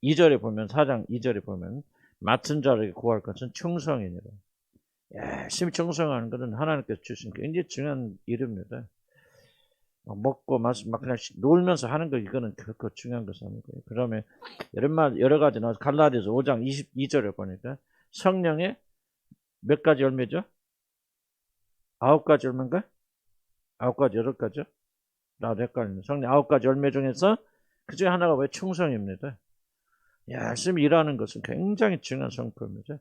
2절에 보면 4장 2절에 보면 맡은 자에게 구할 것은 충성이니라. 열심히 충성하는 것은 하나님께서 주신 굉장히 중요한 일입니다. 먹고 마시고 막 그냥 놀면서 하는 거 이거는 그거 중요한 것이 아니고요. 그다음에 여러 가지 나와서 갈라디아서 5장 22절에 보니까 성령의 몇 가지 열매죠? 9가지 열매인가? 9가지, 8가지요? 나도 헷갈리네. 성령 9가지 열매 중에서 그 중에 하나가 왜 충성입니다. 열심히 일하는 것은 굉장히 중요한 성품이죠.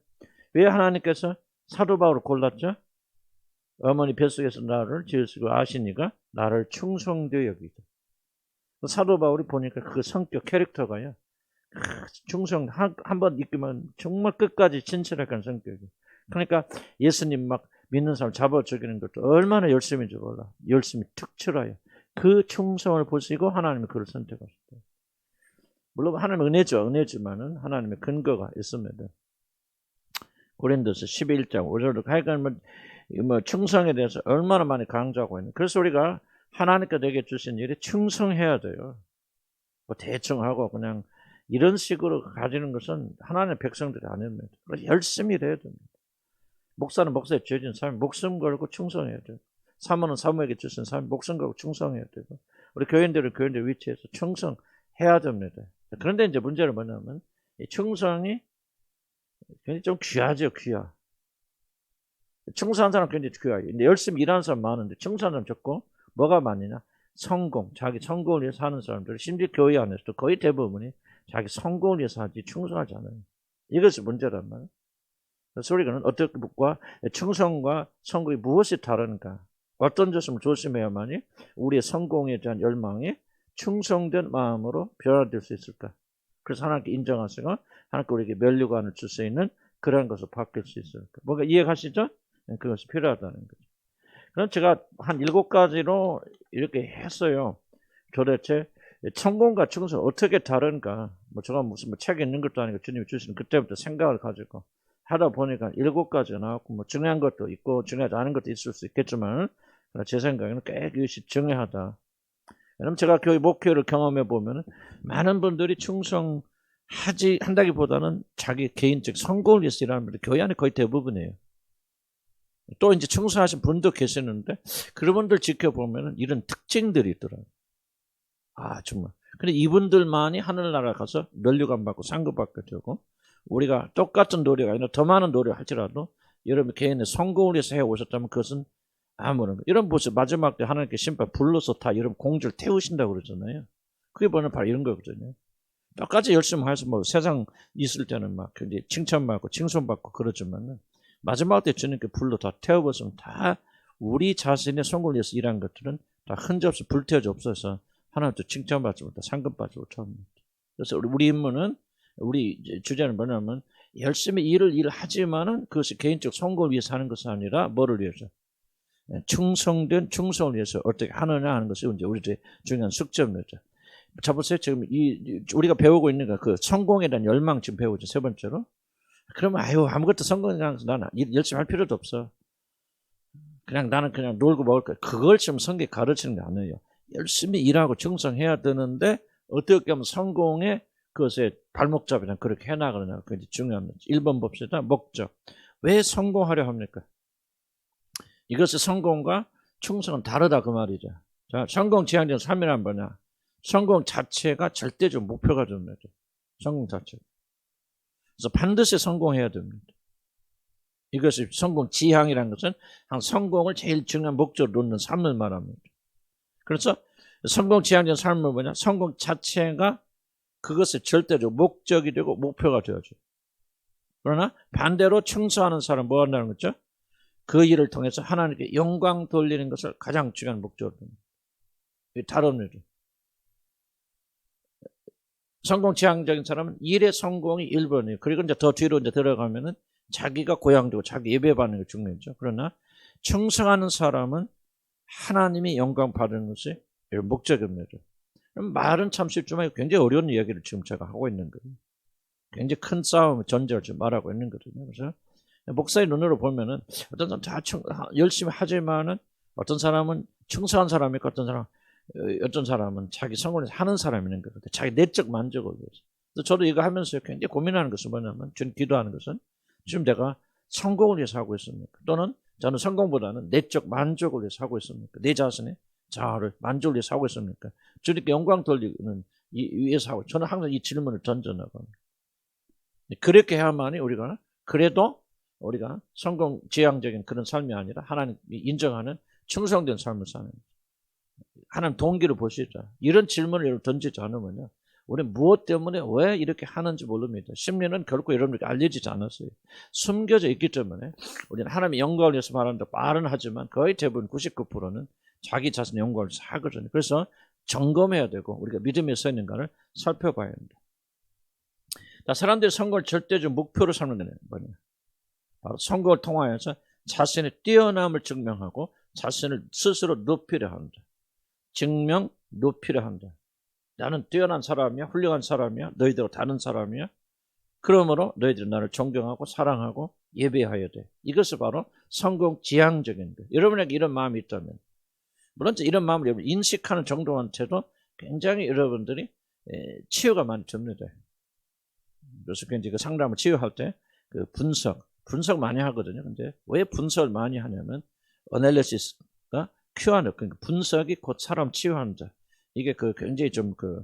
왜 하나님께서 사도 바울을 골랐죠? 어머니 뱃속에서 나를 지으시고 아시니까 나를 충성되어 여기죠. 사도 바울이 보니까 그 성격, 캐릭터가요. 충성, 한번 이끌면 정말 끝까지 진실하게 하는 성격이에요. 그러니까 예수님 막 믿는 사람 잡아 죽이는 것도 얼마나 열심인지 몰라. 열심히 툭 치러요. 그 충성을 보시고 하나님이 그를 선택하셨다. 물론 하나님은 은혜지만은 하나님의 근거가 있습니다. 고린도서 11장 5절로 하여간 뭐 충성에 대해서 얼마나 많이 강조하고 있는. 그래서 우리가 하나님께 내게 주신 일이 충성해야 돼요. 뭐 대충 하고 그냥 이런 식으로 가지는 것은 하나님의 백성들이 아닙니다. 그래서 열심히 일해야 됩니다. 목사는 목사에 주어진 삶, 목숨 걸고 충성해야 돼요. 사모는 사모에게 주신 삶, 목숨 걸고 충성해야 되고, 우리 교인들은 교인들 위치에서 충성해야 됩니다. 그런데 이제 문제는 뭐냐면 이 충성이 굉장히 좀 귀하죠, 귀하. 충성한 사람 굉장히 귀하죠. 근데 열심히 일하는 사람 많은데 충성한 사람 적고 뭐가 많으냐? 성공, 자기 성공을 위해서 하는 사람들, 심지어 교회 안에서도 거의 대부분이 자기 성공을 위해서 하지 충성하지 않아요. 이것이 문제란 말이에요. 그래서 우리가 어떻게 묻고 충성과 성공이 무엇이 다른가? 어떤 점을 조심해야만이 우리의 성공에 대한 열망이 충성된 마음으로 변화될 수 있을까? 그래서 하나님께 인정하시고 하나님께 우리에게 면류관을 줄 수 있는 그런 것을 바뀔 수 있을까? 뭔가 이해가시죠? 그것이 필요하다는 거죠. 그럼 제가 한 7가지로 이렇게 했어요. 도대체 성공과 충성 어떻게 다른가? 뭐 제가 무슨 책 읽는 것도 아니고 주님이 주시는 그때부터 생각을 가지고 하다 보니까 7가지가 나왔고 뭐 중요한 것도 있고 중요하지 않은 것도 있을 수 있겠지만 제 생각에는 꽤 이것이 중요하다. 왜냐면 제가 교회 목회를 경험해 보면 많은 분들이 한다기보다는 자기 개인적 성공을 위해서 일하는 분들 교회 안에 거의 대부분이에요. 또 이제 충성하신 분도 계시는데 그런 분들 지켜보면 이런 특징들이 있더라고요. 아 정말. 근데 이분들만이 하늘나라 가서 면류관 받고 상급 받게 되고 우리가 똑같은 노력이 아니라 더 많은 노력을 할지라도 여러분 개인의 성공을 위해서 해오셨다면 그것은 아무런 이런 모습 마지막 때 하나님께 심판 불러서 다 여러분 공주를 태우신다고 그러잖아요. 그게 바로 이런 거거든요. 똑같이 열심히 해서 뭐 세상 있을 때는 막 칭찬받고 칭송받고 그러지만은 마지막 때 주님께 불러 다 태워버리면 다 우리 자신의 성공을 위해서 일한 것들은 다 흔적없이 불태워져 없어서 하나님도 칭찬받지 못하고 상급받지 못합니다. 그래서 우리 임무는 우리 주제는 뭐냐면 열심히 일을 하지만은 그것이 개인적 성공을 위해서 하는 것이 아니라 뭐를 위해서? 충성된 충성을 위해서 어떻게 하느냐 하는 것이 이제 우리의 중요한 숙제입니다. 자 보세요. 지금 우리가 배우고 있는 그 성공에 대한 열망 지금 배우죠. 세 번째로. 그러면 아무것도 성공에 대해서 나는 열심히 할 필요도 없어. 그냥 나는 그냥 놀고 먹을 거야. 그걸 지금 성경이 가르치는 게 아니에요. 열심히 일하고 충성해야 되는데 어떻게 하면 성공의 그것의 발목잡이랑 그렇게 해나가느냐. 그게 중요한 거죠. 1번 봅시다. 목적. 왜 성공하려 합니까? 이것의 성공과 충성은 다르다 그 말이죠. 자, 성공 지향적 삶이란 뭐냐? 성공 자체가 절대적 목표가 됩니다. 성공 자체. 그래서 반드시 성공해야 됩니다. 이것이 성공 지향이라는 것은 성공을 제일 중요한 목적으로 놓는 삶을 말합니다. 그래서 성공 지향적 삶은 뭐냐? 성공 자체가 그것의 절대적 목적이 되고 목표가 되어져. 그러나 반대로 충성하는 사람은 뭐 한다는 거죠? 그 일을 통해서 하나님께 영광 돌리는 것을 가장 중요한 목적으로 합니다. 이게 다릅니다. 성공 지향적인 사람은 일의 성공이 1번이에요. 그리고 이제 더 뒤로 이제 들어가면은 자기가 고향되고 자기 예배받는 게 중요하죠. 그러나 충성하는 사람은 하나님이 영광 받는 것이 목적입니다. 말은 참 쉽지만 굉장히 어려운 이야기를 지금 제가 하고 있는 거예요. 굉장히 큰 싸움, 전제를 지금 말하고 있는 거거든요. 그래서 목사의 눈으로 보면은 어떤 사람 다 열심히 하지만은 어떤 사람은 충성한 사람이 있고 어떤 사람은 자기 성공을 하는 사람이 있는 거거든요. 자기 내적 만족을 위해서. 저도 이거 하면서 굉장히 고민하는 것은 뭐냐면, 저는 기도하는 것은 지금 내가 성공을 위해서 하고 있습니까? 또는 저는 성공보다는 내적 만족을 위해서 하고 있습니까? 내 자신의 자아를 만족을 위해서 하고 있습니까? 주님께 영광 돌리는 위해서 하고, 저는 항상 이 질문을 던져나갑니다. 그렇게 해야만이 우리가 그래도 우리가 성공 지향적인 그런 삶이 아니라 하나님이 인정하는 충성된 삶을 사는 거죠. 하나님 동기를 보시자. 이런 질문을 던지지 않으면요, 우리는 무엇 때문에 왜 이렇게 하는지 모릅니다. 심리는 결코 여러분에게 알려지지 않았어요. 숨겨져 있기 때문에 우리는 하나님의 영광을 위해서 말하는데 말은 하지만 거의 대부분 99%는 자기 자신의 영광을 위해서 하거든요. 그래서 점검해야 되고 우리가 믿음에 서 있는가를 살펴봐야 합니다. 사람들이 선거를 절대적 목표로 삼는 게 뭐냐? 바로 선거를 통하여서 자신의 뛰어남을 증명하고 자신을 스스로 높이려 한다. 증명, 높이려 한다. 나는 뛰어난 사람이야, 훌륭한 사람이야, 너희들하고 다른 사람이야. 그러므로 너희들은 나를 존경하고 사랑하고 예배해야 돼. 이것이 바로 성공 지향적인 것. 여러분에게 이런 마음이 있다면, 물론 이런 마음을 여러분 인식하는 정도한테도 굉장히 여러분들이 치유가 많이 됩니다. 그래서 굉장히 그 상담을 치유할 때 그 분석 많이 하거든요. 근데 왜 분석을 많이 하냐면, 어널리시스가 큐어는 그러니까 분석이 곧 사람 치유한다. 이게 그 굉장히 좀 그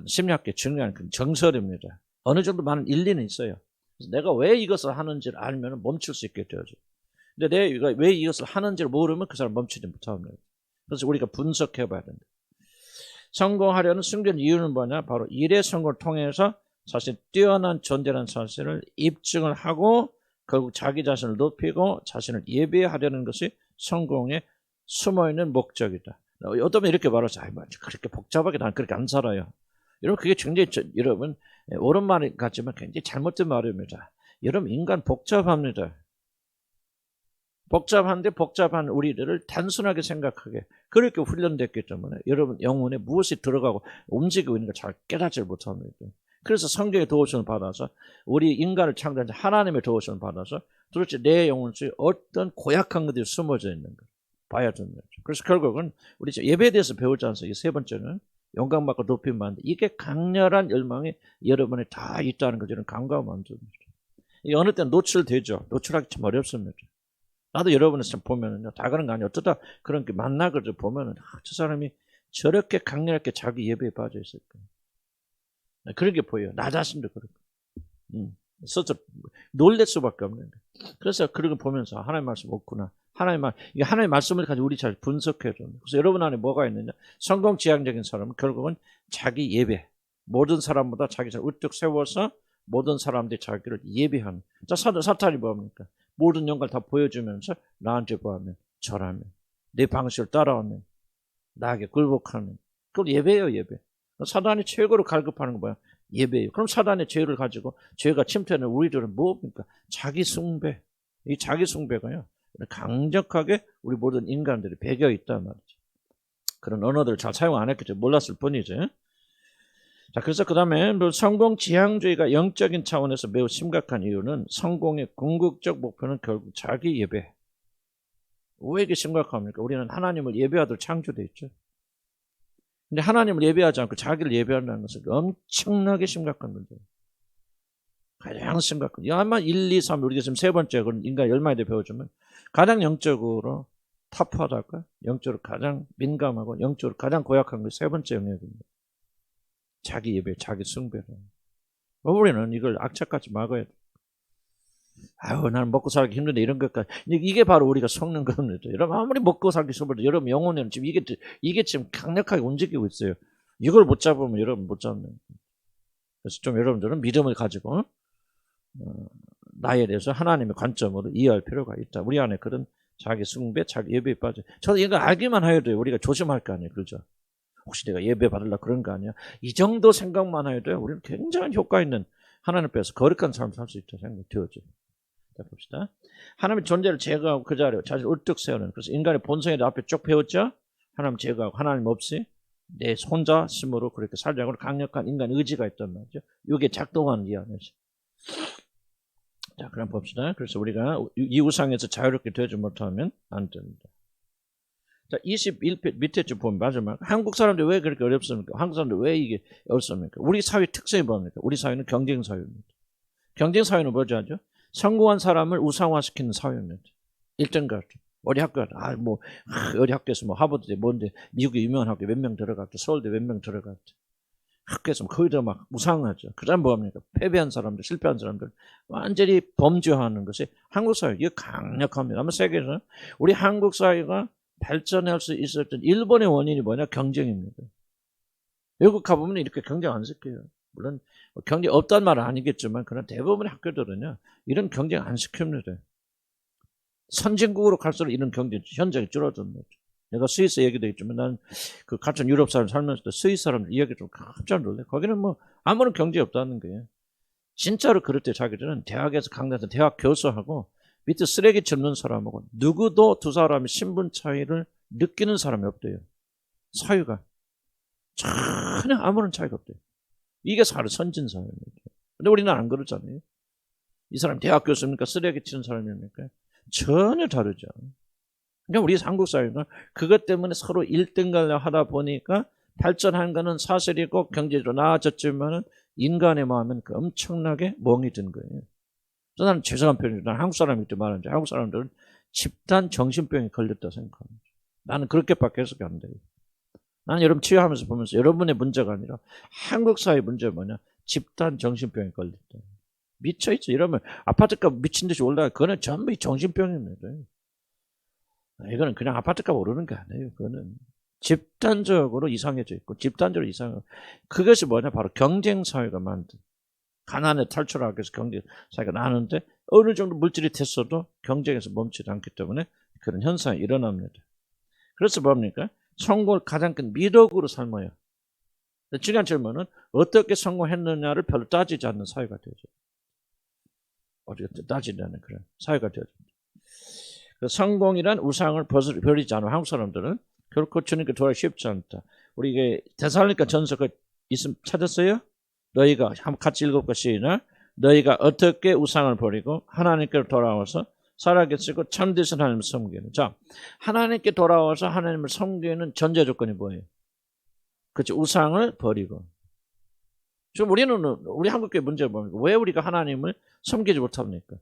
심리학계 중요한 그 정설입니다. 어느 정도 많은 일리는 있어요. 그래서 내가 왜 이것을 하는지를 알면 멈출 수 있게 되어져. 근데 내가 왜 이것을 하는지를 모르면 그 사람 멈추지 못합니다. 그래서 우리가 분석해 봐야 된다. 성공하려는 숨겨진 이유는 뭐냐? 바로 일의 성공을 통해서 자신 뛰어난 존재라는 사실을 입증을 하고 결국 자기 자신을 높이고 자신을 예배하려는 것이 성공에 숨어있는 목적이다. 어떤 분 이렇게 말하죠. 그렇게 복잡하게 난 그렇게 안 살아요. 여러분, 그게 굉장히 여러분 옳은 말 같지만 굉장히 잘못된 말입니다. 여러분, 인간 복잡합니다. 복잡한데 복잡한 우리들을 단순하게 생각하게 그렇게 훈련됐기 때문에 여러분 영혼에 무엇이 들어가고 움직이고 있는 걸 잘 깨닫지 못합니다. 그래서 성경의 도우심을 받아서 우리 인간을 창조한 하나님의 도우심을 받아서 도대체 내 영혼 속에 어떤 고약한 것들이 숨어져 있는 가 봐야 됩니다. 그래서 결국은 우리 예배에 대해서 배우지 않습니까? 세 번째는 영광받고 높임 받는데, 이게 강렬한 열망이 여러분에 다 있다는 거 저는 간과하면 됩니다. 이게 어느 때는 노출되죠. 노출하기 참 어렵습니다. 나도 여러분을 참 보면은요, 다 그런 거 아니에요. 어쩌다 그런 게 만나거든 보면은, 저 사람이 저렇게 강렬하게 자기 예배에 빠져 있을까. 그런 게 보여요. 나 자신도 그렇고. 스스로 놀랄 수밖에 없는 거예요. 그래서 그런 거 보면서 하나님의 말씀 없구나. 이게 하나님의 말씀을 가지고 우리 잘 분석해 줍니다. 그래서 여러분 안에 뭐가 있느냐? 성공 지향적인 사람은 결국은 자기 예배. 모든 사람보다 자기 자신을 우뚝 세워서 모든 사람들이 자기를 예배하는. 자, 사탄이 뭡니까? 모든 영광을 다 보여주면서 나한테 뭐하면? 절하면. 내 방식을 따라오면. 나에게 굴복하면. 그걸 예배예요, 예배. 사단이 최고로 갈급하는 건 뭐야? 예배예요. 그럼 사단의 죄를 가지고 죄가 침투하는 우리들은 뭡니까? 자기 숭배. 이 자기 숭배가요, 강력하게 우리 모든 인간들이 배겨 있단 말이죠. 그런 언어들을 잘 사용 안 했겠죠. 몰랐을 뿐이죠. 자, 그래서 그 다음에 성공 지향주의가 영적인 차원에서 매우 심각한 이유는 성공의 궁극적 목표는 결국 자기 예배. 왜 이게 심각합니까? 우리는 하나님을 예배하도록 창조되어 있죠. 근데 하나님을 예배하지 않고 자기를 예배한다는 것은 엄청나게 심각한 문제예요. 가장 심각한. 아마 1, 2, 3 우리가 지금 세 번째 인간 열마에 대해 배워주면 가장 영적으로 타프하달까? 영적으로 가장 민감하고 영적으로 가장 고약한 게 세 번째 영역입니다. 자기 예배, 자기 숭배를. 우리는 이걸 악착같이 막아야 돼. 아유, 나는 먹고 살기 힘든데 이런 것까지. 이게 바로 우리가 속는 겁니다. 여러분, 아무리 먹고 살기 힘들어도 여러분 영혼에는 지금 이게 지금 강력하게 움직이고 있어요. 이걸 못 잡으면 여러분 못 잡는. 그래서 좀 여러분들은 믿음을 가지고 나에 대해서 하나님의 관점으로 이해할 필요가 있다. 우리 안에 그런 자기 숭배, 자기 예배에 빠져. 저도 이거 알기만 해도 우리가 조심할 거 아니에요. 그죠? 혹시 내가 예배 받으려고 그런 거 아니야? 이 정도 생각만 해도 우리는 굉장히 효과 있는 하나님 앞에서 거룩한 삶을 살 수 있다고 생각이 되어져요. 자, 봅시다. 하나님의 존재를 제거하고 그 자리에 자신을 우뚝 세우는. 그래서 인간의 본성에 앞에 쭉 배웠죠? 하나님 제거하고 하나님 없이 내 혼자 힘으로 그렇게 살자고 강력한 인간 의지가 있단 말이죠. 이게 작동하는 이 안에서. 자, 그럼 봅시다. 그래서 우리가 이 우상에서 자유롭게 되지 못하면 안 됩니다. 자, 21페이지 밑에 좀 보면 마지막. 한국 사람들 왜 그렇게 어렵습니까? 한국 사람들 왜 이게 어렵습니까? 우리 사회 특성이 뭡니까? 우리 사회는 경쟁 사회입니다. 경쟁 사회는 뭐죠? 하죠? 성공한 사람을 우상화시키는 사회입니다. 1등 가죠. 어디 학교 가죠. 어디 학교에서 하버드대 뭔데 미국의 유명한 학교 몇 명 들어갔죠. 서울대 몇 명 들어갔죠. 학교에서 거의 다 막 우상하죠. 그 다음 뭐합니까? 패배한 사람들, 실패한 사람들 완전히 범죄화하는 것이 한국 사회. 이거 강력합니다. 아마 세계에서 우리 한국 사회가 발전할 수 있었던 일본의 원인이 뭐냐? 경쟁입니다. 외국 가보면 이렇게 경쟁 안 시켜요. 물론 경쟁 없다는 말은 아니겠지만 그런 대부분의 학교들은요. 이런 경쟁 안 시킵니다. 선진국으로 갈수록 이런 경쟁 현장이 줄어듭니다. 내가 스위스 얘기도 했지만 난 그 같은 유럽 사람 살면서도 스위스 사람들 이야기 좀 깜짝 놀래. 거기는 뭐 아무런 경쟁이 없다는 거예요. 진짜로 그럴 때 자기들은 대학에서 강단에서 대학 교수하고 밑에 쓰레기 줍는 사람하고 누구도 두 사람의 신분 차이를 느끼는 사람이 없대요. 사유가 전혀 아무런 차이가 없대요. 이게 선진 사회입니다. 근데 우리는 안 그러잖아요. 이 사람 대학 교수입니까? 쓰레기 치는 사람입니까? 전혀 다르죠. 그러니까 우리 한국 사회가 그것 때문에 서로 1등을 하다 보니까 발전한 거는 사실이고 경제적으로 나아졌지만은 인간의 마음은 엄청나게 멍이 든 거예요. 저는 죄송한 표현입니다. 한국 사람이 때 말하는데 한국 사람들은 집단 정신병에 걸렸다 생각합니다. 나는 그렇게밖에 해석이 안 돼요. 나는 여러분 치유하면서 보면서 여러분의 문제가 아니라 한국 사회 문제가 뭐냐? 집단 정신병에 걸렸다. 미쳐있죠. 이러면 아파트값 미친 듯이 올라가. 그거는 전부 정신병입니다. 이거는 그냥 아파트값 오르는 게 아니에요. 그거는 집단적으로 이상해져 있고 집단적으로 이상하고 그것이 뭐냐? 바로 경쟁사회가 만든 가난에 탈출하기 위해서 경쟁사회가 나는데 어느 정도 물질이 됐어도 경쟁에서 멈추지 않기 때문에 그런 현상이 일어납니다. 그래서 뭡니까? 성공을 가장 큰 미덕으로 삼아요. 중요한 질문은 어떻게 성공했느냐를 별로 따지지 않는 사회가 되죠. 어떻게 따지지 않는 그런 사회가 되죠. 그 성공이란 우상을 버리지 않은 한국 사람들은 결코 주님께 돌아가기 쉽지 않다. 우리 이게 데살로니가 전서가 있음 찾았어요? 너희가 한번 같이 읽어볼까 시작. 너희가 어떻게 우상을 버리고 하나님께 돌아와서 살아계시고 참되신 하나님을 섬기는. 자, 하나님께 돌아와서 하나님을 섬기는 전제 조건이 뭐예요? 그렇죠. 우상을 버리고. 지금 우리 한국교회 문제가 뭡니까? 왜 우리가 하나님을 섬기지 못합니까?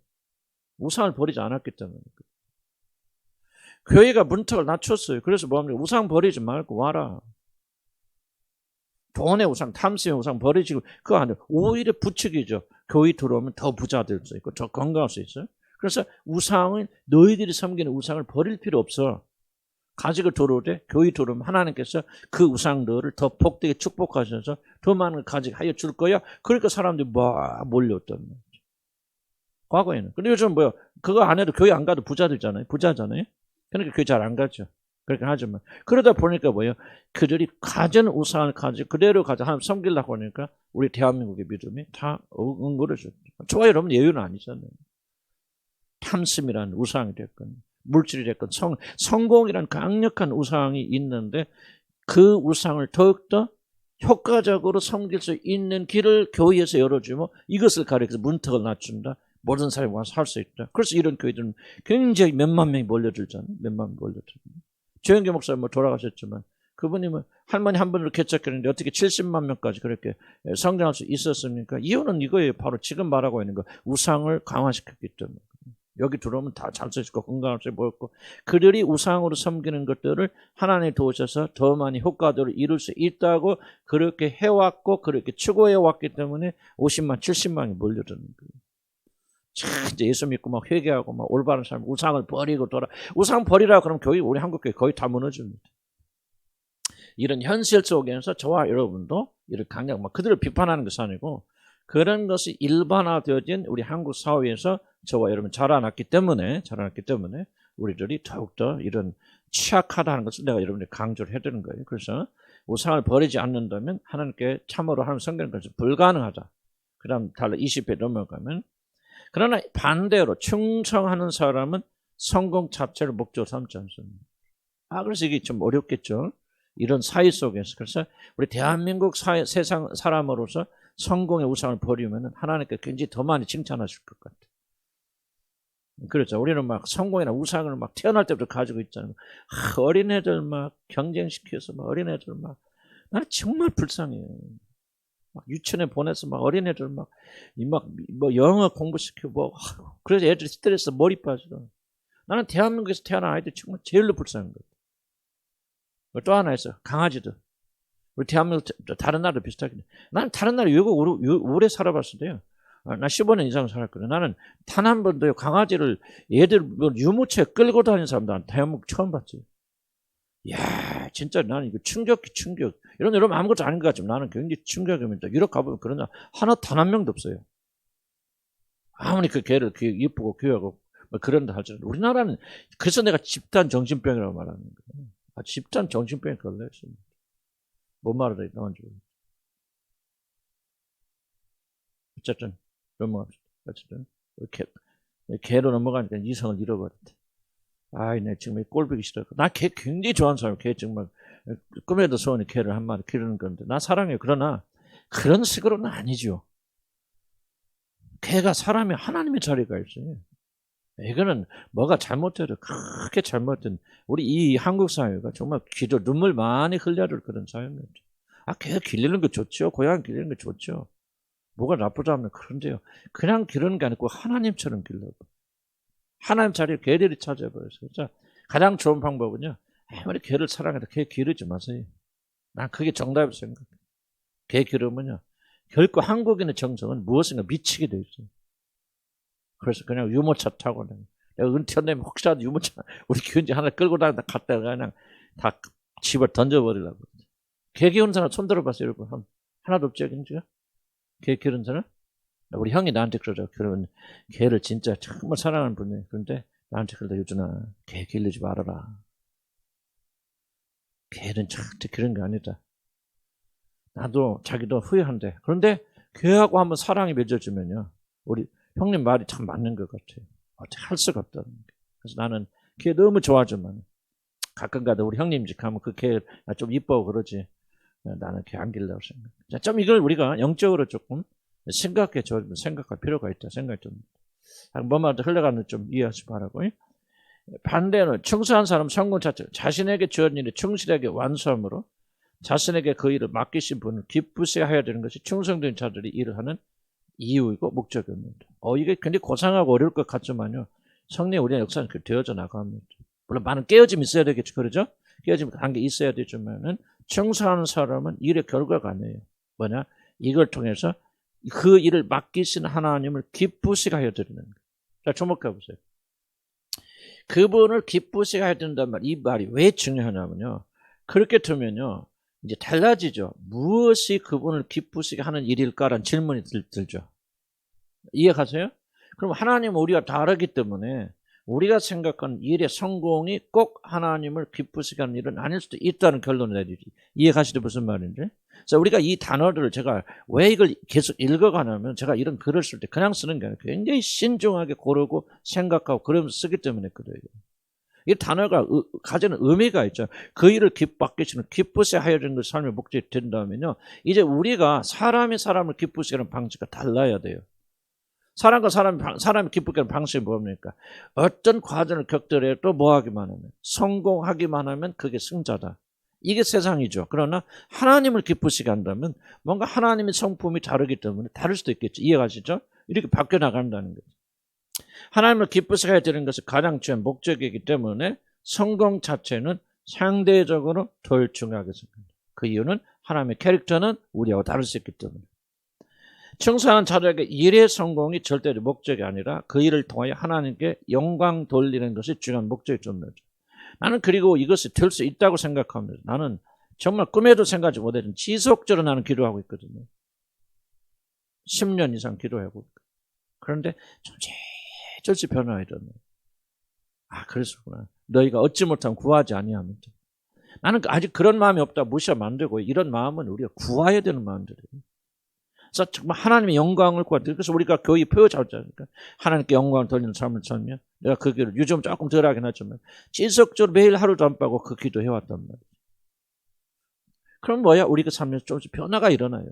우상을 버리지 않았기 때문입니다. 교회가 문턱을 낮췄어요. 그래서 뭐합니까? 우상 버리지 말고 와라. 돈의 우상, 탐심의 우상 버리시고 그거 아니에요. 오히려 부추기죠. 교회 들어오면 더 부자 될 수 있고 더 건강할 수 있어요. 그래서 우상을 너희들이 섬기는 우상을 버릴 필요 없어. 가지고 들어오되 교회 들어오면 하나님께서 그 우상들을 더 복되게 축복하셔서 더 많은 걸 가지고 줄 거야. 그러니까 사람들이 막 몰려왔단 말이죠. 과거에는. 근데 요즘 뭐야? 그거 안 해도 교회 안 가도 부자잖아요. 그러니까 교회 잘 안 가죠. 그렇게 하지만 그러다 보니까 뭐예요? 그들이 가진 우상을 가지고 그대로 하나님 섬기려고 하니까 우리 대한민국의 믿음이 다 엉그러졌죠. 저와 여러분 예외는 아니잖아요. 탐심이라는 우상이 됐건 물질이 됐건 성공이라는 강력한 우상이 있는데 그 우상을 더욱더 효과적으로 섬길 수 있는 길을 교회에서 열어주면 이것을 가리켜서 문턱을 낮춘다. 모든 사람이 와서 할 수 있다. 그래서 이런 교회들은 굉장히 몇만 명이 몰려들잖아요. 몇만 명이 몰려들잖아요. 조영기 목사님 돌아가셨지만 그분이 할머니 한 분으로 개척했는데 어떻게 70만 명까지 그렇게 성장할 수 있었습니까? 이유는 이거예요. 바로 지금 말하고 있는 거. 우상을 강화시켰기 때문에. 여기 들어오면 다 잘 수 있고 건강할 수 있고 그들이 우상으로 섬기는 것들을 하나님이 도우셔서 더 많이 효과들을 이룰 수 있다고 그렇게 해왔고 그렇게 추구해왔기 때문에 50만 70만이 몰려드는 거예요. 이제 예수 믿고 막 회개하고 막 올바른 삶 우상을 버리고 우상 버리라 그러면 교회 우리 한국 교회 거의 다 무너집니다. 이런 현실 속에서 저와 여러분도 이를 강력 그들을 비판하는 것이 아니고 그런 것이 일반화되어진 우리 한국 사회에서 저와 여러분 자라났기 때문에 우리들이 더욱더 이런 취약하다는 것을 내가 여러분들이 강조를 해드리는 거예요. 그래서 우상을 버리지 않는다면 하나님께 참으로 하나님 섬기는 것이 불가능하다. 그 다음 달러 20배 넘어가면 그러나 반대로 충성하는 사람은 성공 자체를 목적으로 삼지 않습니다. 그래서 이게 좀 어렵겠죠. 이런 사회 속에서. 그래서 우리 대한민국 세상 사람으로서 성공의 우상을 버리면 하나님께 굉장히 더 많이 칭찬하실 것 같아요. 그렇죠. 우리는 막 성공이나 우상을 막 태어날 때부터 가지고 있잖아요. 어린애들 막 경쟁시켜서 막 어린애들 막 나는 정말 불쌍해요. 막 유치원에 보내서 막 어린애들 막 뭐 영어 공부시키고 뭐 그래서 애들이 스트레스 머리 빠져. 나는 대한민국에서 태어난 아이들 정말 제일로 불쌍한 거예요. 또 하나 있어. 강아지들. 우리 대한민국 다른 나라도 비슷하긴 해. 나는 다른 나라 외국 오래 살아봤을 때요. 나 15년 이상 살았거든. 나는 단 한 번도요 강아지를 얘들 뭐 유모차에 끌고 다니는 사람도 난 대한민국 처음 봤지. 이야 진짜 나는 이거 충격. 이런 아무것도 아닌 것 같지만 나는 굉장히 충격입니다. 유럽 가보면 그런 하나 단 한 명도 없어요. 아무리 그 개를 이쁘고 귀하고 뭐 그런다 할지라도 우리나라는 그래서 내가 집단 정신병이라고 말하는 거예요. 집단 정신병에 걸렸어요. 뭔 말을 해 나온 줄. 어쨌든 넘어갑시다. 어쨌든 개로 넘어가니까 이성을 잃어버렸대. 아이, 내 지금 꼴보기 싫어. 나 개 굉장히 좋아하는 사람. 개 정말 꿈에도 소원이 개를 한 마리 기르는 건데 나 사랑해요. 그러나 그런 식으로는 아니죠. 개가 사람이 하나님의 자리가 있어요. 이거는 뭐가 잘못돼도 크게 잘못된 우리 이 한국 사회가 정말 기도 눈물 많이 흘려야 될 그런 사회입니다. 개 기르는 거 좋죠. 고양이 기르는 거 좋죠. 뭐가 나쁘다면 그런데요. 그냥 기르는 게 아니고 하나님처럼 길러봐. 하나님 자리를 개들이 차지해버렸어요. 그래서 가장 좋은 방법은요. 아무리 개를 사랑해도 개 기르지 마세요. 난 그게 정답이라고 생각해요. 개 기르면요. 결코 한국인의 정성은 무엇인가 미치게 돼 있어요. 그래서 그냥 유모차 타고 내가 은퇴하면 혹시라도 유모차 우리 교인지 하나 끌고 다니다 갔다가 그냥 다 집을 던져버리려고. 개 키우는 사람 손 들어봤어요, 여러분? 하나도 없죠, 여긴지요? 개 키우는 사람? 우리 형이 나한테 그러죠. 그러면 개를 진짜 정말 사랑하는 분이에요. 그런데 나한테 그러다 유준아, 개 기르지 말아라. 개는 절대 그런 게 아니다. 나도 자기도 후회한대. 그런데 개하고 한번 사랑이 맺어지면요. 우리 형님 말이 참 맞는 것 같아요. 어떻게 할 수가 없다는 게. 그래서 나는 개 너무 좋아하지만 가끔 가다 우리 형님 집 가면 그 개 좀 이뻐 그러지. 나는 개 안 길려고 생각해. 자, 좀 이걸 우리가 영적으로 조금 생각할 필요가 있다 생각이 듭니다. 뭐만 흘러가는 좀 이해하시 바라고. 반대로 충성한 사람 성공 자체 자신에게 주어진 일을 충실하게 완수함으로 자신에게 그 일을 맡기신 분을 기쁘게 해야 되는 것이 충성된 자들이 일을 하는 이유이고 목적입니다. 이게 굉장히 고상하고 어려울 것 같지만요. 성령 우리의 역사는 되어져 나갑니다. 물론 많은 깨어짐이 있어야 되겠죠. 그러죠? 깨어짐 단계 있어야 되지만은 충성하는 사람은 일의 결과가 아니에요. 뭐냐? 이걸 통해서 그 일을 맡기신 하나님을 기쁘시게 하여 드리는 거예요. 자, 주목해 보세요. 그분을 기쁘시게 해야 된다는 말, 이 말이 왜 중요하냐면요. 그렇게 되면요. 이제 달라지죠. 무엇이 그분을 기쁘시게 하는 일일까라는 질문이 들죠. 이해가세요? 그럼 하나님은 우리가 다르기 때문에 우리가 생각하는 일의 성공이 꼭 하나님을 기쁘시게 하는 일은 아닐 수도 있다는 결론을 내리지. 이해가시죠? 무슨 말인지? 그래서 우리가 이 단어들을 제가 왜 이걸 계속 읽어가냐면 제가 이런 글을 쓸 때 그냥 쓰는 게 아니라 굉장히 신중하게 고르고 생각하고 그러면서 쓰기 때문에 그래요. 이 단어가 가지는 의미가 있죠. 그 일을 맡기시는 기쁘시게 하여 주는 것이 삶의 목적이 된다면요. 이제 우리가 사람이 사람을 기쁘시게 하는 방식이 달라야 돼요. 사람과 사람이 기쁘게 하는 방식이 뭡니까? 어떤 과정을 겪더라도 뭐 하기만 하면, 성공하기만 하면 그게 승자다. 이게 세상이죠. 그러나 하나님을 기쁘시게 한다면 뭔가 하나님의 성품이 다르기 때문에 다를 수도 있겠죠. 이해가시죠? 이렇게 바뀌어 나간다는 거죠. 하나님을 기쁘시게 해야 되는 것이 가장 중요한 목적이기 때문에 성공 자체는 상대적으로 덜 중요하게 생각합니다. 그 이유는 하나님의 캐릭터는 우리하고 다를 수 있기 때문에. 충성한 자들에게 일의 성공이 절대로 목적이 아니라 그 일을 통하여 하나님께 영광 돌리는 것이 중요한 목적이 좀 되죠. 나는 그리고 이것이 될 수 있다고 생각합니다. 나는 정말 꿈에도 생각하지 못했던 지속적으로 나는 기도하고 있거든요. 10년 이상 기도하고 있거든요. 그런데 절시 변화가 일어나요. 그랬구나. 너희가 얻지 못하면 구하지 아니하면. 나는 아직 그런 마음이 없다 무시하면 안 되고 이런 마음은 우리가 구해야 되는 마음들이에요. 그래서 정말 하나님의 영광을 구하는. 그래서 우리가 교회 표어 잘 짜니까 하나님께 영광을 돌리는 삶을 살면 내가 그 길을 요즘 조금 덜 하긴 하지만 지속적으로 매일 하루도 안 빠고 그 기도해왔단 말이에요. 그럼 뭐야? 우리가 삶에서 조금씩 변화가 일어나요.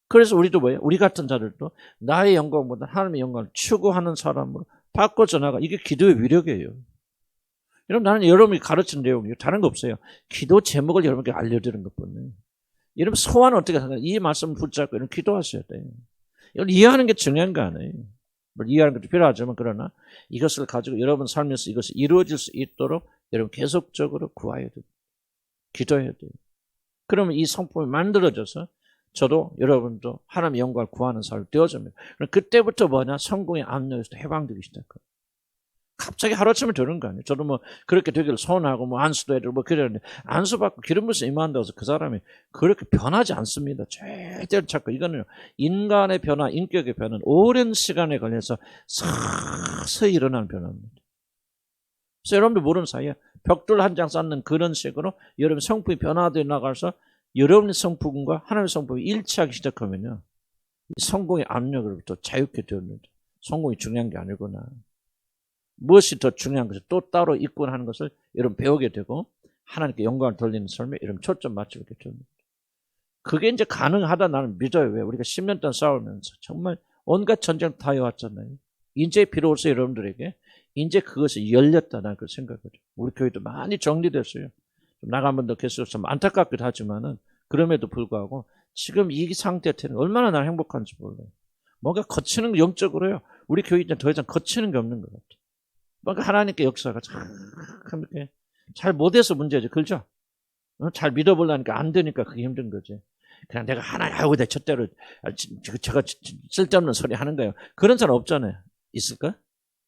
그래서 우리도 뭐예요? 우리 같은 자들도 나의 영광보다 하나님의 영광을 추구하는 사람으로 바꿔서 나가. 이게 기도의 위력이에요. 여러분, 나는 여러분이 가르치는 내용이요. 다른 거 없어요. 기도 제목을 여러분께 알려드리는 것뿐이에요. 여러분 소원은 어떻게 생각해요? 이 말씀을 붙잡고 여러분 기도하셔야 돼요. 이걸 이해하는 게 중요한 거 아니에요. 이해하는 것도 필요하지만 그러나 이것을 가지고 여러분 삶에서 이것이 이루어질 수 있도록 여러분 계속적으로 구해야 돼요. 기도해야 돼요. 그러면 이 성품이 만들어져서 저도 여러분도 하나님의 영광을 구하는 사람이 되어집니다. 그때부터 뭐냐? 성공의 압력에서 해방되기 시작해요. 갑자기 하루아침에 되는 거 아니에요. 저도 뭐 그렇게 되기를 소원하고 뭐 안수도 해야 되고 뭐 그러는데 안수 받고 기름 부어서 임한다고 해서 그 사람이 그렇게 변하지 않습니다. 절대로 자꾸 이거는 인간의 변화, 인격의 변화는 오랜 시간에 걸려서 서서히 일어나는 변화입니다. 그래서 여러분들 모르는 사이에 벽돌 한 장 쌓는 그런 식으로 여러분 성품이 변화되어 나가서 여러분의 성품과 하나님의 성품이 일치하기 시작하면요. 성공의 압력으로부터 자유케 됩니다. 성공이 중요한 게 아니구나. 무엇이 더 중요한 것을 또 따로 있구나 하는 것을 여러분 배우게 되고 하나님께 영광을 돌리는 삶에 여러분 초점 맞추게 됩니다. 그게 이제 가능하다 나는 믿어요. 왜? 우리가 10년 동안 싸우면서 정말 온갖 전쟁 다 해왔잖아요. 이제 비로소 여러분들에게 이제 그것이 열렸다 나는 그렇게 생각해요. 우리 교회도 많이 정리됐어요. 좀 나간 분도 계속 좀 안타깝기도 하지만은 그럼에도 불구하고 지금 이 상태는 얼마나 나는 행복한지 몰라요. 뭔가 거치는 거 영적으로요. 우리 교회 이제 더 이상 거치는 게 없는 것 같아요. 뭔가 하나님께 역사가 참 이렇게 잘 못해서 문제지, 그렇죠? 잘 믿어보려니까 안 되니까 그게 힘든 거지. 그냥 내가 아이고 내 쳤대로 제가 쓸데없는 소리 하는 거예요. 그런 사람 없잖아요. 있을까?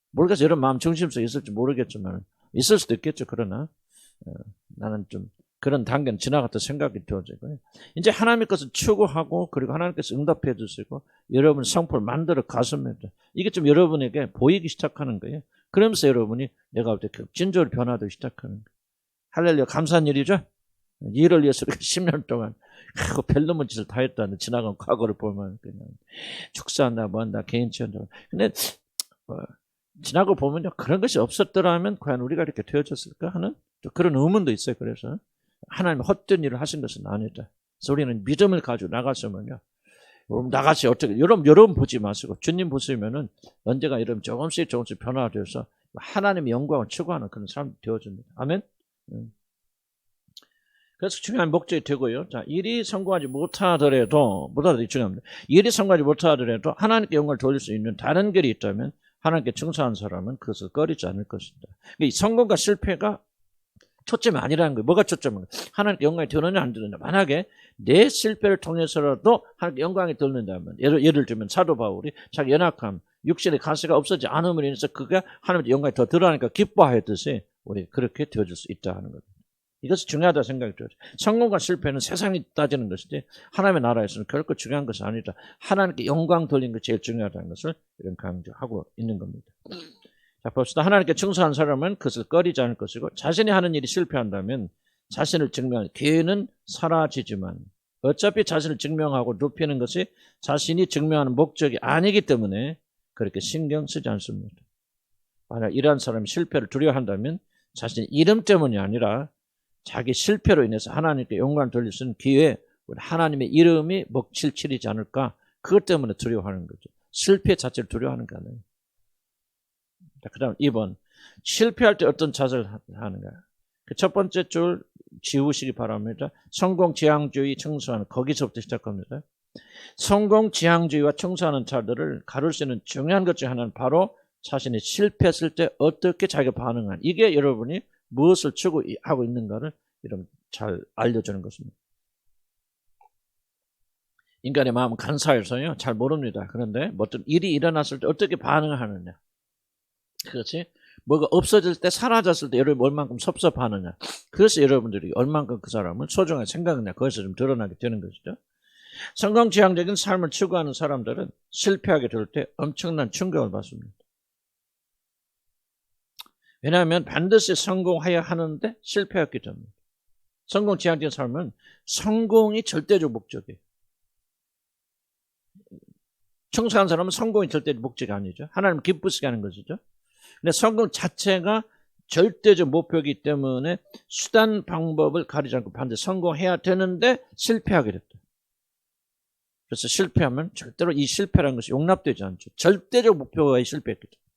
모르겠어요. 여러분 마음 중심속에 있을지 모르겠지만 있을 수도 있겠죠. 그러나 나는 좀 그런 단계는 지나갔다 생각이 되어지고요. 이제 하나님의 것을 추구하고 그리고 하나님께서 응답해 주시고 여러분 성품을 만들어 가십니다. 이게 좀 여러분에게 보이기 시작하는 거예요. 그러면서 여러분이 내가 볼 때 진조를 변화되기 시작하는 거예요. 할렐루야, 감사한 일이죠. 일을 위해서 이렇게 10년 동안 별놈의 짓을 다 했다는 지나간 과거를 보면 그냥 축사한다 뭐한다 개인치한다. 근데 지나고 보면요 그런 것이 없었더라면 과연 우리가 이렇게 되어졌을까 하는 또 그런 의문도 있어요. 그래서 하나님이 헛된 일을 하신 것은 아니다. 그래서 우리는 믿음을 가지고 나갔으면요. 여러분 나가시 어떻게 여러분 보지 마시고 주님 보시면은 언제가 여러분 조금씩 변화돼서 하나님의 영광을 추구하는 그런 사람이 되어줍니다. 아멘. 그래서 중요한 목적이 되고요. 자, 일이 성공하지 못하더라도 중요합니다. 일이 성공하지 못하더라도 하나님께 영광을 돌릴 수 있는 다른 길이 있다면 하나님께 충성한 사람은 그것을 꺼리지 않을 것입니다. 이 성공과 실패가 초점이 아니라는 거예요. 뭐가 초점인가? 하나님께 영광이 되느냐 안 되느냐. 만약에 내 실패를 통해서라도 하나님께 영광이 되는다면 예를 들면 사도 바울이 자기 연약함, 육신의 가시가 없어지지 않음으로 인해서 그가 하나님께 영광이 더 드러나니까 기뻐하였듯이 우리 그렇게 되어줄 수 있다 하는 거예요. 이것이 중요하다 생각이 들어요. 성공과 실패는 세상이 따지는 것이지 하나님의 나라에서는 결코 중요한 것이 아니다. 하나님께 영광 돌리는 것이 제일 중요하다는 것을 이런 강조하고 있는 겁니다. 자, 봅시다. 하나님께 충성한 사람은 그것을 꺼리지 않을 것이고 자신이 하는 일이 실패한다면 자신을 증명하는 기회는 사라지지만 어차피 자신을 증명하고 높이는 것이 자신이 증명하는 목적이 아니기 때문에 그렇게 신경 쓰지 않습니다. 만약 이러한 사람이 실패를 두려워한다면 자신의 이름 때문이 아니라 자기 실패로 인해서 하나님께 영광을 돌릴 수 있는 기회에 하나님의 이름이 먹칠칠이지 않을까 그것 때문에 두려워하는 거죠. 실패 자체를 두려워하는 거 아니에요. 그 다음 2번 실패할 때 어떤 자세를 하는가. 그 첫 번째 줄 지우시기 바랍니다. 성공지향주의 청소하는 거기서부터 시작합니다. 성공지향주의와 청소하는 자들을 가를 수 있는 중요한 것 중 하나는 바로 자신이 실패했을 때 어떻게 자기가 반응한 이게 여러분이 무엇을 추구하고 있는가를 여러분 잘 알려주는 것입니다. 인간의 마음은 간사해서요 잘 모릅니다. 그런데 어떤 일이 일어났을 때 어떻게 반응을 하느냐. 그렇지? 뭐가 없어질 때 사라졌을 때 여러분이 얼만큼 섭섭하느냐. 그래서 여러분들이 얼만큼 그 사람을 소중하게 생각하느냐. 거기서 좀 드러나게 되는 것이죠. 성공지향적인 삶을 추구하는 사람들은 실패하게 될 때 엄청난 충격을 받습니다. 왜냐하면 반드시 성공해야 하는데 실패했기 때문에. 성공지향적인 삶은 성공이 절대적 목적이에요. 충성한 사람은 성공이 절대적 목적이 아니죠. 하나님 기쁘시게 하는 것이죠. 근데 성공 자체가 절대적 목표이기 때문에 수단 방법을 가리지 않고 반드시 성공해야 되는데 실패하게 됐다. 그래서 실패하면 절대로 이 실패라는 것이 용납되지 않죠. 절대적 목표가 실패했기 때문에.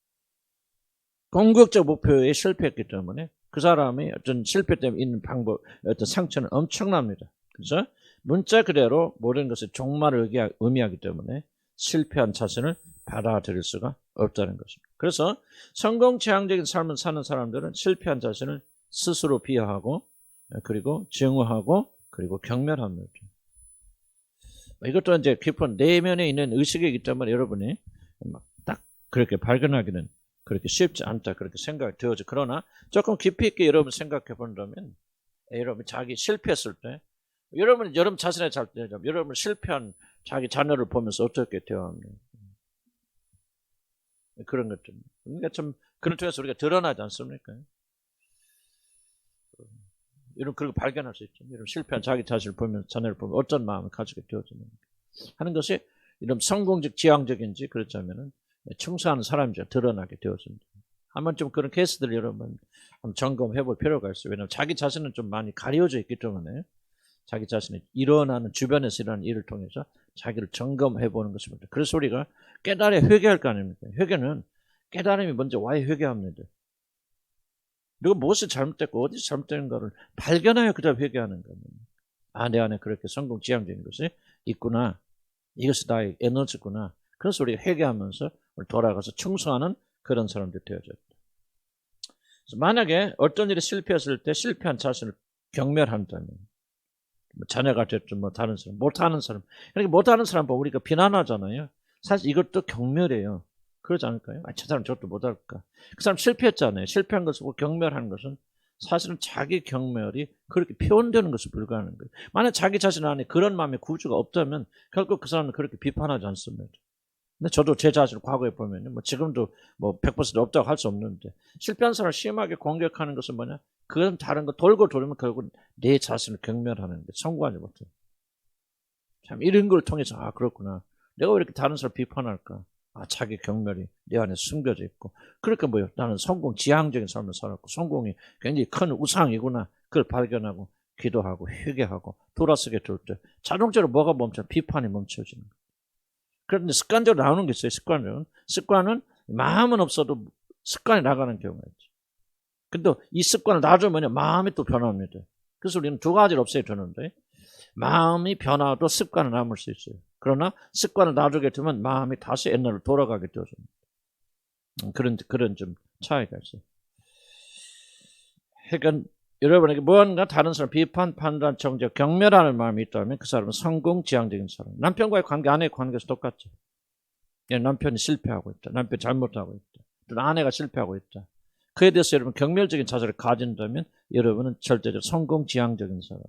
궁극적 목표에 실패했기 때문에 그 사람이 어떤 실패 때문에 있는 방법, 어떤 상처는 엄청납니다. 그래서 문자 그대로 모든 것을 종말을 의미하기 때문에 실패한 자신을 받아들일 수가 없다는 것입니다. 그래서 성공지향적인 삶을 사는 사람들은 실패한 자신을 스스로 비하하고 그리고 증오하고 그리고 경멸합니다. 이것도 이제 깊은 내면에 있는 의식이기 때문에 여러분이 딱 그렇게 발견하기는 그렇게 쉽지 않다 그렇게 생각이 되어져. 그러나 조금 깊이 있게 여러분 생각해 본다면 여러분 자기 실패했을 때 여러분 자신의 잘 때 여러분 실패한 자기 자녀를 보면서 어떻게 대화합니까? 그런 것들. 그러니까 좀 그런 통해서 우리가 드러나지 않습니까? 이런 그걸 발견할 수 있죠. 이런 실패한 자기 자신을 보면 자녀를 보면 어떤 마음을 가지게 되어지는가 하는 것이 이런 성공적 지향적인지 그렇자면은 충성하는 사람인지 드러나게 되어집니다. 한번 좀 그런 케이스들 여러분 한번 점검해 볼 필요가 있어요. 왜냐하면 자기 자신은 좀 많이 가려져 있기 때문에 자기 자신이 일어나는 주변에서 일어나는 일을 통해서 자기를 점검해 보는 것입니다. 그래서 우리가 깨달아 회개할 거 아닙니까? 회개는 깨달음이 먼저 와야 회개합니다. 그리고 무엇이 잘못됐고 어디서 잘못된가를 발견하여 그다음 회개하는 겁니다. 아, 내 안에 그렇게 성공지향적인 것이 있구나. 이것이 나의 에너지구나. 그래서 우리가 회개하면서 돌아가서 충성하는 그런 사람들이 되어졌다. 만약에 어떤 일이 실패했을 때 실패한 자신을 경멸한다면 자녀가 됐든 뭐 다른 사람, 못하는 사람. 그러니까 못하는 사람 보고 우리가 비난하잖아요. 사실 이것도 경멸이에요. 그러지 않을까요? 아, 저 사람 저것도 못할까? 그 사람 실패했잖아요. 실패한 것을 보고 경멸하는 것은 사실은 자기 경멸이 그렇게 표현되는 것에 불과하는 거예요. 만약 자기 자신 안에 그런 마음의 구조가 없다면 결국 그 사람은 그렇게 비판하지 않습니다. 근데 저도 제 자신을 과거에 보면 뭐 지금도 뭐 100% 없다고 할 수 없는데 실패한 사람을 심하게 공격하는 것은 뭐냐? 그건 다른 거 돌고 돌면 결국 내 자신을 경멸하는 게 성공하지 못해요. 참 이런 걸 통해서 아 그렇구나. 내가 왜 이렇게 다른 사람을 비판할까? 아 자기 경멸이 내 안에 숨겨져 있고 그러니까 뭐요? 나는 성공 지향적인 삶을 살았고 성공이 굉장히 큰 우상이구나. 그걸 발견하고 기도하고 회개하고 돌아서게 될 때 자동적으로 뭐가 멈춰? 비판이 멈춰지는 거예요. 그런데 습관적으로 나오는 게 있어요. 습관은 마음은 없어도 습관이 나가는 경우가 있죠. 근데 이 습관을 놔주면 마음이 또 변합니다. 그래서 우리는 두 가지를 없애야 되는데 마음이 변화도 습관은 남을 수 있어요. 그러나 습관을 놔주게 되면 마음이 다시 옛날로 돌아가게 되어집니다. 그런 좀 차이가 있어요. 그러니까 여러분에게 무언가 다른 사람 비판, 판단, 정죄, 경멸하는 마음이 있다면 그 사람은 성공지향적인 사람. 남편과의 관계, 아내의 관계에서 똑같죠. 남편이 실패하고 있다. 남편이 잘못하고 있다. 또는 아내가 실패하고 있다. 그에 대해서 여러분 경멸적인 자세를 가진다면 여러분은 절대적으로 성공지향적인 사람.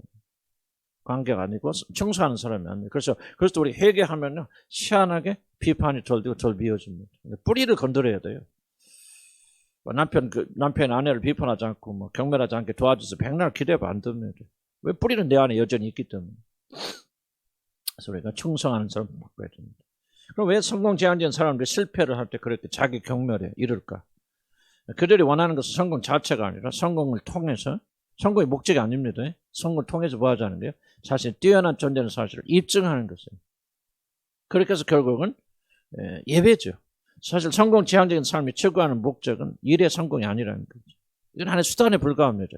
관계가 아니고 충성하는 사람이 아니에요. 그래서 우리 회개하면요 희한하게 비판이 덜 되고 덜 미워집니다. 뿌리를 건드려야 돼요. 남편이 아내를 비판하지 않고 뭐 경멸하지 않게 도와줘서 백날 기대하면 안 됩니다. 왜 뿌리는 내 안에 여전히 있기 때문에. 그래서 우리가 충성하는 사람을 바꿔야 됩니다. 그럼 왜 성공지향적인 사람들이 실패를 할 때 그렇게 자기 경멸에 이를까? 그들이 원하는 것은 성공 자체가 아니라 성공을 통해서 성공의 목적이 아닙니다. 성공을 통해서 뭐 하자는데요? 자신이 뛰어난 존재라는 사실을 입증하는 것이에요. 그렇게 해서 결국은 예배죠. 사실 성공 지향적인 삶이 추구하는 목적은 일의 성공이 아니라는 거죠. 이건 하나의 수단에 불과합니다.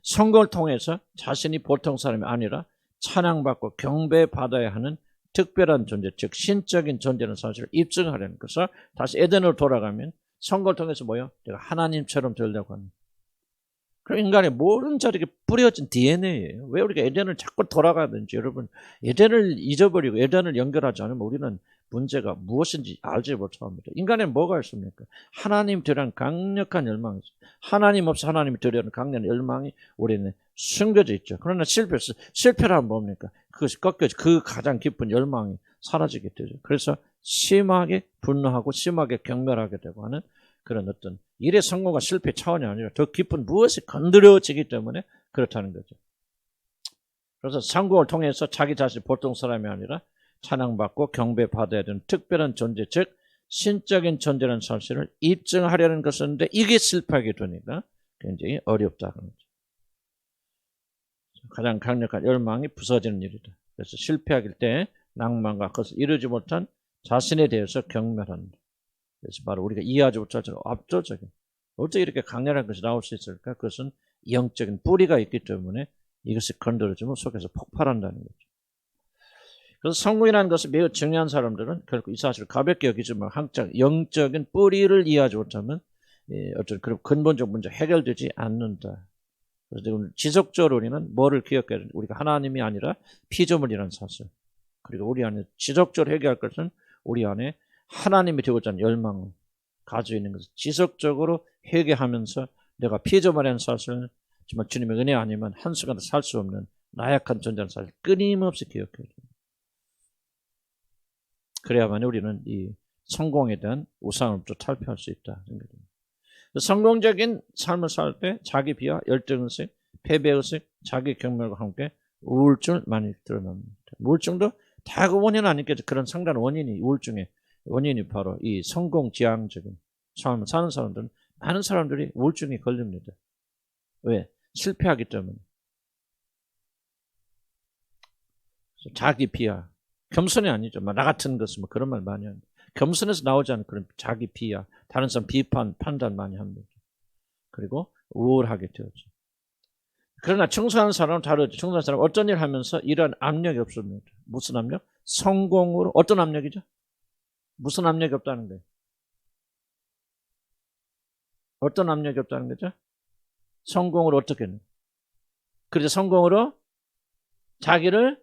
성공을 통해서 자신이 보통 사람이 아니라 찬양받고 경배받아야 하는 특별한 존재, 즉 신적인 존재라는 사실을 입증하려는 것을 다시 에덴으로 돌아가면 성공을 통해서 뭐요? 내가 하나님처럼 되려고 합니다. 그럼 인간의 모든 자리에 뿌려진 DNA예요. 왜 우리가 에덴을 자꾸 돌아가든지 여러분 에덴을 잊어버리고 에덴을 연결하지 않으면 우리는 문제가 무엇인지 알지 못합니다. 인간에 뭐가 있습니까? 하나님 되려는 강력한 열망이죠. 하나님 없이 하나님이 되려는 강력한 열망이 우리는 숨겨져 있죠. 그러나 실패를 하면 뭡니까? 그것이 꺾여져 그 가장 깊은 열망이 사라지게 되죠. 그래서 심하게 분노하고 심하게 경멸하게 되고 하는 그런 어떤 일의 성공과 실패 차원이 아니라 더 깊은 무엇이 건드려지기 때문에 그렇다는 거죠. 그래서 성공을 통해서 자기 자신이 보통 사람이 아니라 찬양받고 경배받아야 되는 특별한 존재, 즉 신적인 존재라는 사실을 입증하려는 것인데 이게 실패하게 되니까 굉장히 어렵다는 거죠. 가장 강력한 열망이 부서지는 일이다. 그래서 실패하길 때 낭만과 그것을 이루지 못한 자신에 대해서 경멸한다. 그래서 바로 우리가 이해하지 못하죠. 압도적인. 어떻게 이렇게 강렬한 것이 나올 수 있을까? 그것은 영적인 뿌리가 있기 때문에 이것이 건드려지면 속에서 폭발한다는 거죠. 그래서 성공이라는 것을 매우 중요한 사람들은 결국 이 사실을 가볍게 여기지만 항상 영적인 뿌리를 이해하지 못하면 어떤 그런 근본적 문제 해결되지 않는다. 그래서 지속적으로 우리는 뭐를 기억해야 되는지 우리가 하나님이 아니라 피조물이라는 사실. 그리고 우리 안에 지속적으로 해결할 것은 우리 안에 하나님이 되고자 하는 열망을 가지고 있는 것을 지속적으로 회개하면서 내가 피조물이라는 사실을 정말 주님의 은혜 아니면 한순간도 살 수 없는 나약한 존재라는 사실을 끊임없이 기억해야 돼요. 그래야만 우리는 이 성공에 대한 우상으로부터 탈피할 수 있다. 성공적인 삶을 살 때 자기 비하, 열등의식, 패배의식, 자기 경멸과 함께 우울증을 많이 드러납니다. 우울증도 다 그 원인은 아니겠죠. 그런 상당한 원인이 우울증의 원인이 바로 이 성공지향적인 삶을 사는 사람들은 많은 사람들이 우울증에 걸립니다. 왜? 실패하기 때문에. 자기 비하. 겸손이 아니죠. 나 같은 것은 그런 말 많이 합니다. 겸손에서 나오지 않는 그런 자기 비하, 다른 사람 비판, 판단 많이 합니다. 그리고 우울하게 되었죠. 그러나 청소하는 사람은 다르죠. 청소하는 사람은 어떤 일을 하면서 이런 압력이 없습니다. 무슨 압력? 성공으로. 어떤 압력이죠? 무슨 압력이 없다는 거예요? 어떤 압력이 없다는 거죠? 성공으로 어떻게 해요? 그래서 성공으로 자기를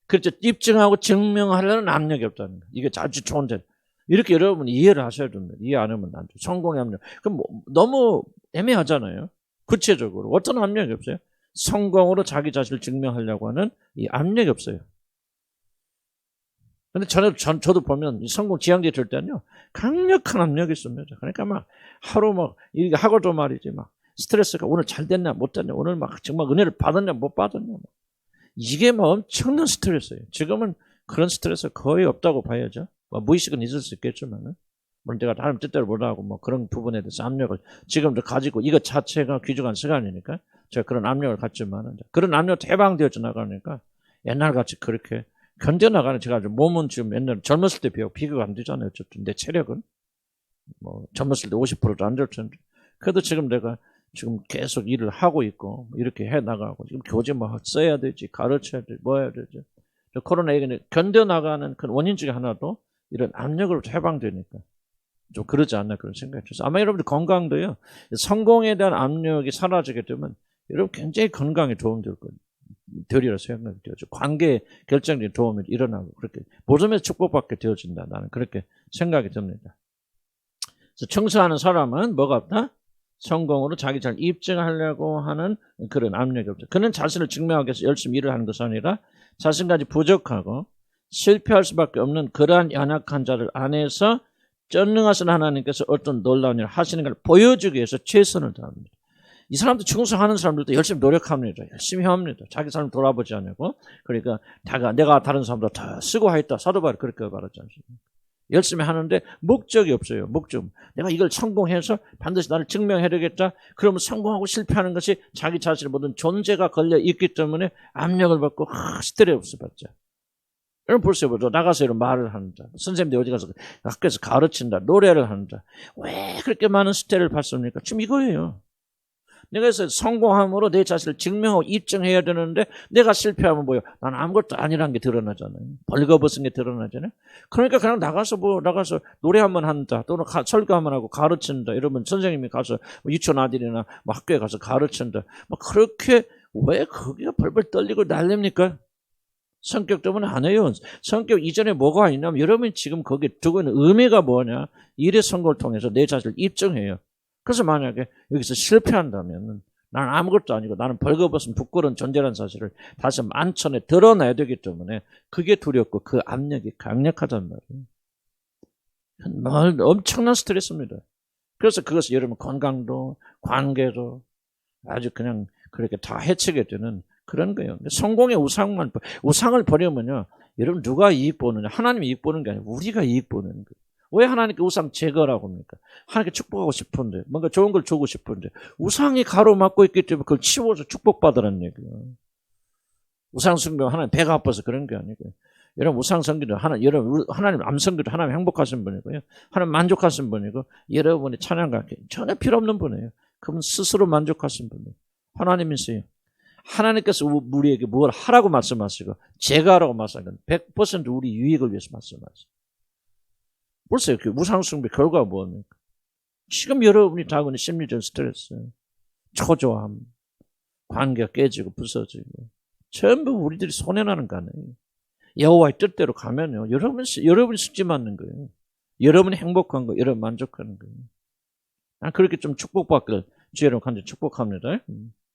그렇죠. 입증하고 증명하려는 압력이 없다는 거예요. 이게 아주 좋은데. 이렇게 여러분 이해를 하셔야 됩니다. 이해 안 하면 안 돼요. 성공의 압력. 그럼 너무 애매하잖아요. 구체적으로. 어떤 압력이 없어요? 성공으로 자기 자신을 증명하려고 하는 이 압력이 없어요. 근데 저도 보면 이 성공 지향제 될 때는요, 강력한 압력이 있습니다. 그러니까 막 하루 막, 이게 하고도 말이지 막 스트레스가 오늘 잘 됐냐, 못 됐냐, 오늘 막 정말 은혜를 받았냐, 못 받았냐. 이게 뭐 엄청난 스트레스예요. 지금은 그런 스트레스 거의 없다고 봐야죠. 뭐 무의식은 있을 수 있겠지만은. 물론 제가 하나님 뜻대로 못하고 뭐 그런 부분에 대해서 압력을 지금도 가지고 이것 자체가 귀중한 시간이니까 제가 그런 압력을 갖지만은 그런 압력 해방되어져 나가니까 옛날같이 그렇게 견뎌나가는 제가 몸은 지금 옛날 젊었을 때 비교가 안 되잖아요. 어쨌든 내 체력은 뭐 젊었을 때 50%도 안 될 텐데 그래도 지금 내가 지금 계속 일을 하고 있고 이렇게 해 나가고 지금 교재 뭐 써야 되지 가르쳐야 되지 뭐 해야 되지 코로나 얘기는 견뎌나가는 그 원인 중에 하나도 이런 압력으로부터 해방되니까 좀 그러지 않나 그런 생각이 들어서 아마 여러분들 건강도요 성공에 대한 압력이 사라지게 되면 여러분 굉장히 건강에 도움될 거예요. 되리라 생각이 되어져. 관계에 결정적인 도움이 일어나고 그렇게 모든 면에서 축복받게 되어진다. 나는 그렇게 생각이 듭니다. 그래서 청소하는 사람은 뭐가 없다? 성공으로 자기 잘 입증하려고 하는 그런 압력이 없다. 그는 자신을 증명하기 위해서 열심히 일을 하는 것이 아니라 자신까지 부족하고 실패할 수밖에 없는 그러한 연약한 자를 안에서 전능하신 하나님께서 어떤 놀라운 일을 하시는 걸 보여주기 위해서 최선을 다합니다. 이 사람도 충성하는 사람들도 열심히 노력합니다. 열심히 합니다. 자기 삶을 돌아보지 않고. 그러니까 내가 다른 사람보다 더 수고하였다. 사도 바울이 그렇게 말하지 않습니까? 열심히 하는데 목적이 없어요. 목적. 내가 이걸 성공해서 반드시 나를 증명해야 되겠다. 그러면 성공하고 실패하는 것이 자기 자신의 모든 존재가 걸려 있기 때문에 압력을 받고 스트레스 받죠. 여러분 보세요. 나가서 이런 말을 한다. 선생님들 어디 가서 학교에서 가르친다. 노래를 한다. 왜 그렇게 많은 스트레스를 받습니까? 지금 이거예요. 내가 그래서 성공함으로 내 자신을 증명하고 입증해야 되는데 내가 실패하면 뭐예요? 난 아무것도 아니라는 게 드러나잖아요. 벌거벗은 게 드러나잖아요. 그러니까 그냥 나가서 노래 한번 한다. 또는 설교 한번 하고 가르친다. 이러면 선생님이 가서 유치원 아들이나 뭐 학교에 가서 가르친다. 뭐 그렇게 왜 거기가 벌벌 떨리고 난립니까? 성격 때문에 안 해요. 성격 이전에 뭐가 있냐면 여러분이 지금 거기에 두고 있는 의미가 뭐냐? 일의 성공을 통해서 내 자신을 입증해요. 그래서 만약에 여기서 실패한다면 나는 아무것도 아니고 나는 벌거벗은 부끄러운 존재라는 사실을 다시 만천에 드러내야 되기 때문에 그게 두렵고 그 압력이 강력하단 말이에요. 엄청난 스트레스입니다. 그래서 그것이 여러분 건강도 관계도 아주 그냥 그렇게 다 해치게 되는 그런 거예요. 성공의 우상을 버리면요. 여러분 누가 이익 보느냐? 하나님이 이익 보는 게 아니라 우리가 이익 보는 거예요. 왜 하나님께 우상 제거라고 합니까? 하나님께 축복하고 싶은데 뭔가 좋은 걸 주고 싶은데 우상이 가로막고 있기 때문에 그걸 치워서 축복받으라는 얘기예요. 우상 숭배 하나님 배가 아파서 그런 게 아니고 여러분 우상 섬기도 여러분 하나님 안 섬기도 하나님 행복하신 분이고요. 하나님 만족하신 분이고 여러분의 찬양과 전혀 필요 없는 분이에요. 그분 스스로 만족하신 분이에요. 하나님이세요. 하나님께서 우리에게 뭘 하라고 말씀하시고 제가 하라고 말씀하시고 100% 우리 유익을 위해서 말씀하시고 보세요. 그 우상 숭배 결과가 뭡니까? 지금 여러분이 당하는 심리적 스트레스, 초조함, 관계가 깨지고 부서지고 전부 우리들이 손해나는 거 아니에요. 여호와의 뜻대로 가면요. 여러분이 숙지 맞는 거예요. 여러분이 행복한 거, 여러분 만족하는 거예요. 난 그렇게 좀 축복받기를 주의 이름으로 간절히 축복합니다.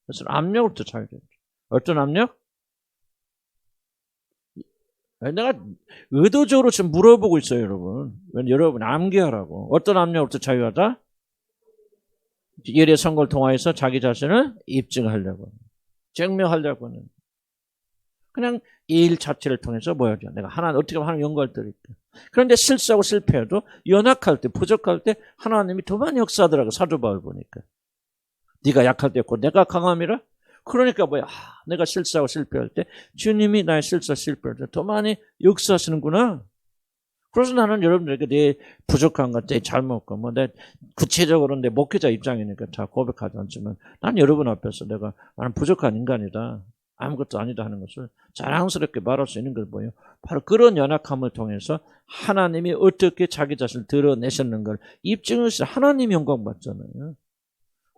그래서 압력부터 잘 돼요. 어떤 압력? 내가 의도적으로 지금 물어보고 있어요, 여러분. 여러분 암기하라고. 어떤 압력부터 자유하다? 예리의 선거를 통하여서 자기 자신을 입증하려고. 증명하려고 하는. 그냥 이 일 자체를 통해서 뭐야죠? 내가 하나님 어떻게 하면 하나님 영광을 드릴까? 그런데 실수하고 실패해도 연약할 때, 부족할 때 하나님이 더 많이 역사하더라고 사도 바울 보니까. 네가 약할 때였고 내가 강함이라. 그러니까 뭐야? 내가 실수하고 실패할 때 주님이 나의 실수 실패할 때 더 많이 역사하시는구나. 그래서 나는 여러분들에게 내 부족한 것, 내 잘못과 내 구체적으로 내 목회자 입장이니까 다 고백하지 않지만 난 여러분 앞에서 나는 부족한 인간이다. 아무것도 아니다 하는 것을 자랑스럽게 말할 수 있는 걸 보여. 바로 그런 연약함을 통해서 하나님이 어떻게 자기 자신을 드러내셨는 걸 입증해서 하나님 영광 받잖아요.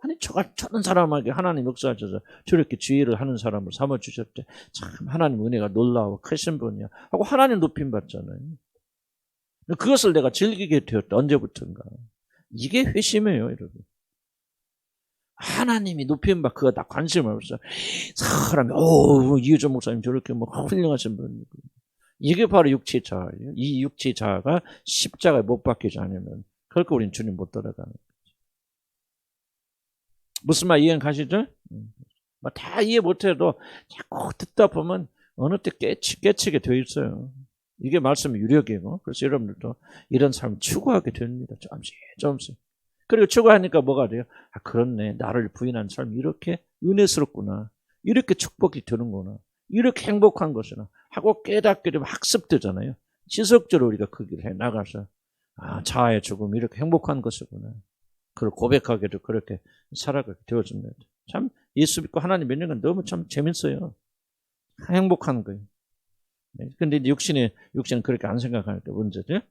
아니 저런 사람에게 하나님 역사하셔서 저렇게 지혜를 하는 사람을 삼아주셨대. 참 하나님 은혜가 놀라워 크신 분이야 하고 하나님 높임 받잖아요. 그것을 내가 즐기게 되었다. 언제부턴가. 이게 회심이에요, 여러분. 하나님이 높임 받 그거 다 관심을 없어. 사람이 이효정 목사님 저렇게 훌륭하신 분이고. 이게 바로 육체의 자아예요. 이 육체의 자아가 십자가에 못 박히지 않으면 결코 우리는 주님 못 따라가는 거죠. 무슨 말 이해 가시죠? 다 이해 못해도 자꾸 듣다 보면 어느 때 깨치게 돼 있어요. 이게 말씀의 유력이고. 그래서 여러분들도 이런 삶을 추구하게 됩니다. 조금씩. 그리고 추구하니까 뭐가 돼요? 그렇네. 나를 부인한 삶이 이렇게 은혜스럽구나. 이렇게 축복이 되는구나. 이렇게 행복한 것이나 하고 깨닫게 되면 학습되잖아요. 지속적으로 우리가 그 길을 해 나가서 자아의 죽음이 이렇게 행복한 것이구나. 그걸 고백하게도 그렇게 살아가게 되어집니다. 참 예수 믿고 하나님 믿는 건 너무 참 재밌어요. 행복한 거예요. 근데 육신은 그렇게 안 생각하니까 문제죠.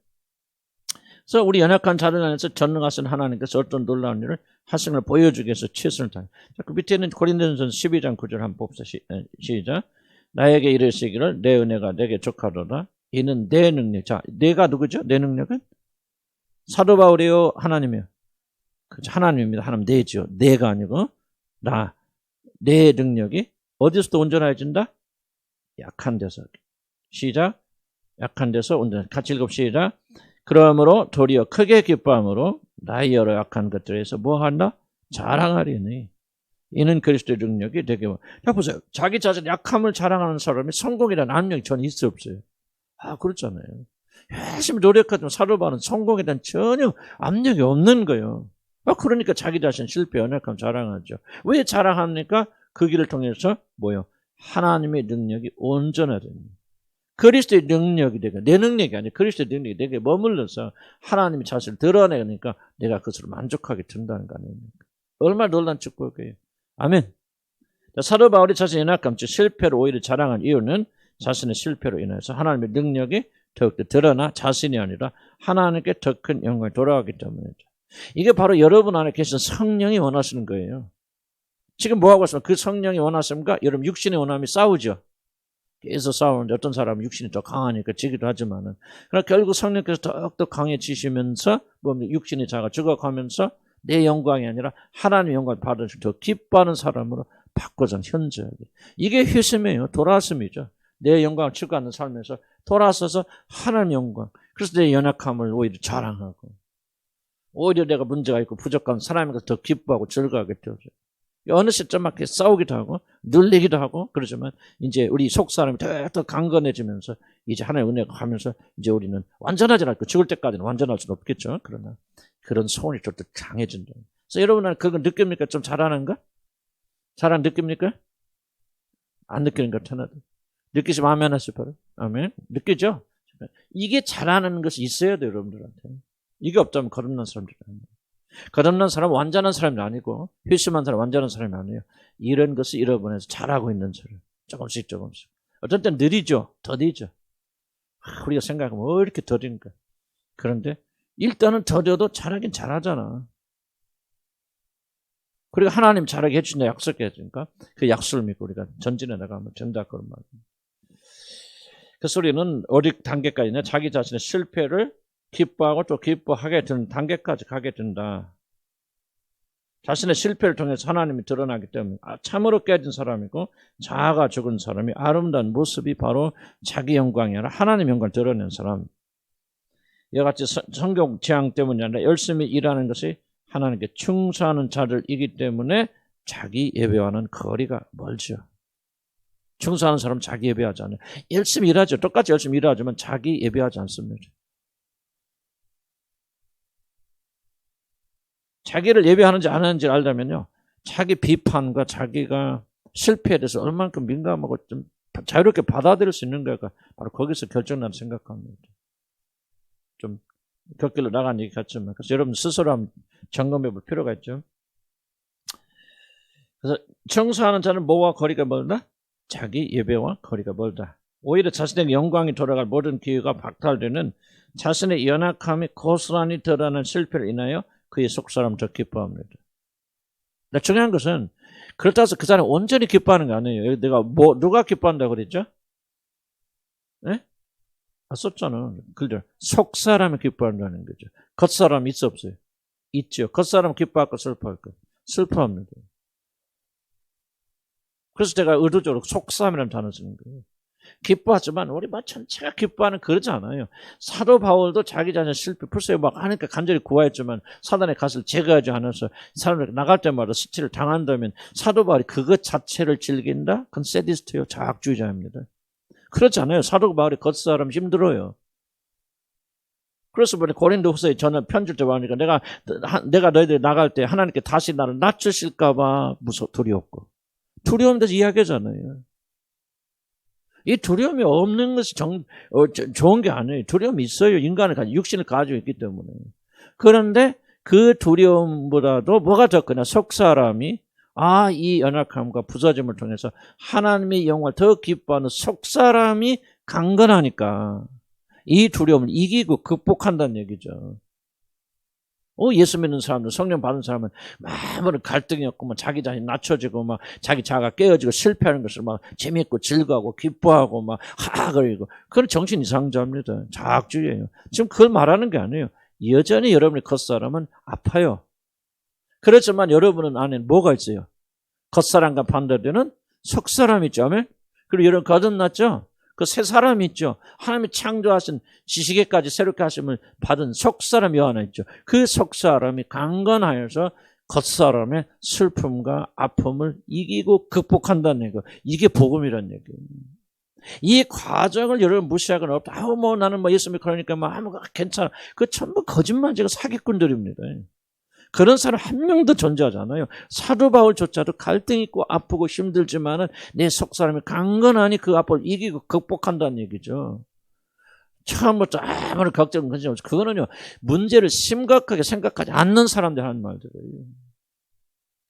그래서 우리 연약한 자들 안에서 전능하신 하나님께서 어떤 놀라운 일을 하신 걸 보여주기 위해서 최선을 다해. 그 밑에는 고린도전서 12장 9절 한번 봅시다. 시작. 나에게 이르시기를 내 은혜가 내게 족하도다. 이는 내 능력. 자, 내가 누구죠? 내 능력은? 사도 바울이요? 하나님이요? 그렇죠. 하나님입니다. 하나님 내죠. 내가 아니고 내 능력이 어디서부터 온전해진다? 약한 데서. 시작. 약한 데서 온전. 같이 읽읍시다. 그러므로 도리어 크게 기뻐함으로 나의 여러 약한 것들에서 뭐 한다? 자랑하리니. 이는 그리스도의 능력이 되게. 자 보세요. 자기 자신 약함을 자랑하는 사람이 성공이라는 압력이 전혀 있을 없어요. 그렇잖아요. 열심히 노력하지만 사도 바울은 성공에 대한 전혀 압력이 없는 거예요. 그러니까 자기 자신 실패, 연약함 자랑하죠. 왜 자랑합니까? 그 길을 통해서 뭐요? 하나님의 능력이 온전하다니. 그리스도의 능력이 되고 내 능력이 아니라 그리스도의 능력이 내게 머물러서 하나님의 자신을 드러내니까 내가 그것으로 만족하게 된다는 거 아닙니까? 얼마나 놀란 축복이에요. 아멘. 사도 바울이 자신의 연약함, 즉 실패로 오히려 자랑한 이유는 자신의 실패로 인해서 하나님의 능력이 더욱더 드러나 자신이 아니라 하나님께 더 큰 영광이 돌아가기 때문이죠. 이게 바로 여러분 안에 계신 성령이 원하시는 거예요. 지금 뭐하고 있습니까? 그 성령이 원하십니까? 여러분 육신의 원함이 싸우죠. 계속 싸우는데 어떤 사람은 육신이 더 강하니까 지기도 하지만은 그러나 결국 성령께서 더욱더 강해지시면서 육신의 자가 죽어가면서 내 영광이 아니라 하나님의 영광을 받으시고 더 기뻐하는 사람으로 바꿔서 현저하게. 이게 회심이에요. 돌아왔음이죠. 내 영광을 추구하는 삶에서 돌아서서 하나님 영광. 그래서 내 연약함을 오히려 자랑하고 오히려 내가 문제가 있고 부족한 사람에게서 더 기뻐하고 즐거워하게 되어져요. 어느 시점에 싸우기도 하고 늘리기도 하고 그러지만 이제 우리 속 사람이 더 강건해지면서 이제 하나님의 은혜가 가면서 이제 우리는 완전하지 않고 죽을 때까지는 완전할 수는 없겠죠. 그러나 그런 소원이 좀 더 강해진다. 그래서 여러분은 그거 느낍니까? 좀 잘하는가? 잘안 느낍니까? 안 느끼는 것 하나도. 느끼시면 아멘 하세요. 바로. 아멘. 느끼죠? 이게 잘하는 것이 있어야 돼요, 여러분들한테. 이게 없다면 거듭난 사람들이 아니에요. 거듭난 사람은 완전한 사람이 아니고 회심한 사람은 완전한 사람이 아니에요. 이런 것을 잃어버려서 잘하고 있는 소리. 조금씩 조금씩. 어떤 때는 느리죠. 더디죠. 우리가 생각하면 왜 이렇게 더딘가. 그런데 일단은 더뎌도 잘하긴 잘하잖아. 그리고 하나님 잘하게 해주신다 약속해 주니까 그 약속을 믿고 우리가 전진해 나가면 된다 그런 말입니다. 그래서 우리는 어디 단계까지냐 자기 자신의 실패를 기뻐하고 또 기뻐하게 되는 단계까지 가게 된다. 자신의 실패를 통해서 하나님이 드러나기 때문에 참으로 깨진 사람이고 자아가 죽은 사람이 아름다운 모습이 바로 자기 영광이 아니라 하나님 영광을 드러낸 사람. 이와 같이 성경 재앙 때문이 아니라 열심히 일하는 것이 하나님께 충성하는 자들이기 때문에 자기 예배와는 거리가 멀죠. 충성하는 사람은 자기 예배하지 않아요. 열심히 일하죠. 똑같이 열심히 일하지만 자기 예배하지 않습니다. 자기를 예배하는지 안 하는지 알려면요. 자기 비판과 자기가 실패에 대해서 얼만큼 민감하고 좀 자유롭게 받아들일 수 있는가가 바로 거기서 결정난다고 생각합니다. 좀 곁길로 나간 얘기 같지만 그래서 여러분 스스로 한번 점검해 볼 필요가 있죠. 그래서 청소하는 자는 뭐와 거리가 멀다? 자기 예배와 거리가 멀다. 오히려 자신의 영광이 돌아갈 모든 기회가 박탈되는 자신의 연약함이 고스란히 드러나는 실패를 인하여 그의 속사람 더 기뻐합니다. 근데 중요한 것은 그렇다고 해서 그 사람이 온전히 기뻐하는 거 아니에요. 내가 누가 기뻐한다고 그랬죠? 네? 썼잖아. 그죠? 속사람이 기뻐한다는 거죠. 겉사람이 있어 없어요? 있죠. 겉사람 기뻐할까 슬퍼할까? 슬퍼합니다. 그래서 제가 의도적으로 속사람이라는 단어 쓰는 거예요. 기뻐하지만 우리 전체가 기뻐하는 그러지 않아요. 사도 바울도 자기 자신의 실패 풀세에 막 하니까 간절히 구하였지만 사단의 가시를 제거하지 않아서 사람들이 나갈 때마다 수치를 당한다면 사도 바울이 그것 자체를 즐긴다? 그건 세디스트예요. 자학주의자입니다. 그렇지 않아요. 사도 바울이 겉사람 힘들어요. 그래서 고린도후서에 저는 편지를 보니까 내가 너희들이 나갈 때 하나님께 다시 나를 낮추실까 봐 두려웠고 두려움에 대해서 이야기하잖아요. 이 두려움이 없는 것이 좋은 게 아니에요. 두려움이 있어요. 육신을 가지고 있기 때문에. 그런데 그 두려움보다도 뭐가 더 크냐? 속사람이 이 연약함과 부서짐을 통해서 하나님의 영광을 더 기뻐하는 속사람이 강건하니까 이 두려움을 이기고 극복한다는 얘기죠. 예수 믿는 사람들, 성령 받은 사람은 아무런 갈등이 없고 자기 자신이 낮춰지고 자기 자아가 깨어지고 실패하는 것을 재미있고 즐거워하고 기뻐하고 그리고 그건 정신 이상자입니다. 자학주의예요. 지금 그걸 말하는 게 아니에요. 여전히 여러분의 겉사람은 아파요. 그렇지만 여러분 안에 뭐가 있어요? 겉사람과 반대되는 속사람이 있죠. 그리고 여러분 거듭났죠? 그 새 사람이 있죠. 하나님이 창조하신 지식에까지 새롭게 하심을 받은 속사람이 하나 있죠. 그 속사람이 강건하여서 겉사람의 슬픔과 아픔을 이기고 극복한다는 얘기예요. 이게 복음이라는 얘기예요. 이 과정을 여러분 무시하거나 없다. 나는 예수 믿고 그러니까 괜찮아. 그 전부 거짓말쟁이 사기꾼들입니다. 그런 사람 한 명도 존재하지 않아요. 사도 바울조차도 갈등 있고 아프고 힘들지만은 내 속사람이 강건하니 그 아픔을 이기고 극복한다는 얘기죠. 처음부터 아무런 걱정 없이 그거는요 문제를 심각하게 생각하지 않는 사람들 하는 말들이에요.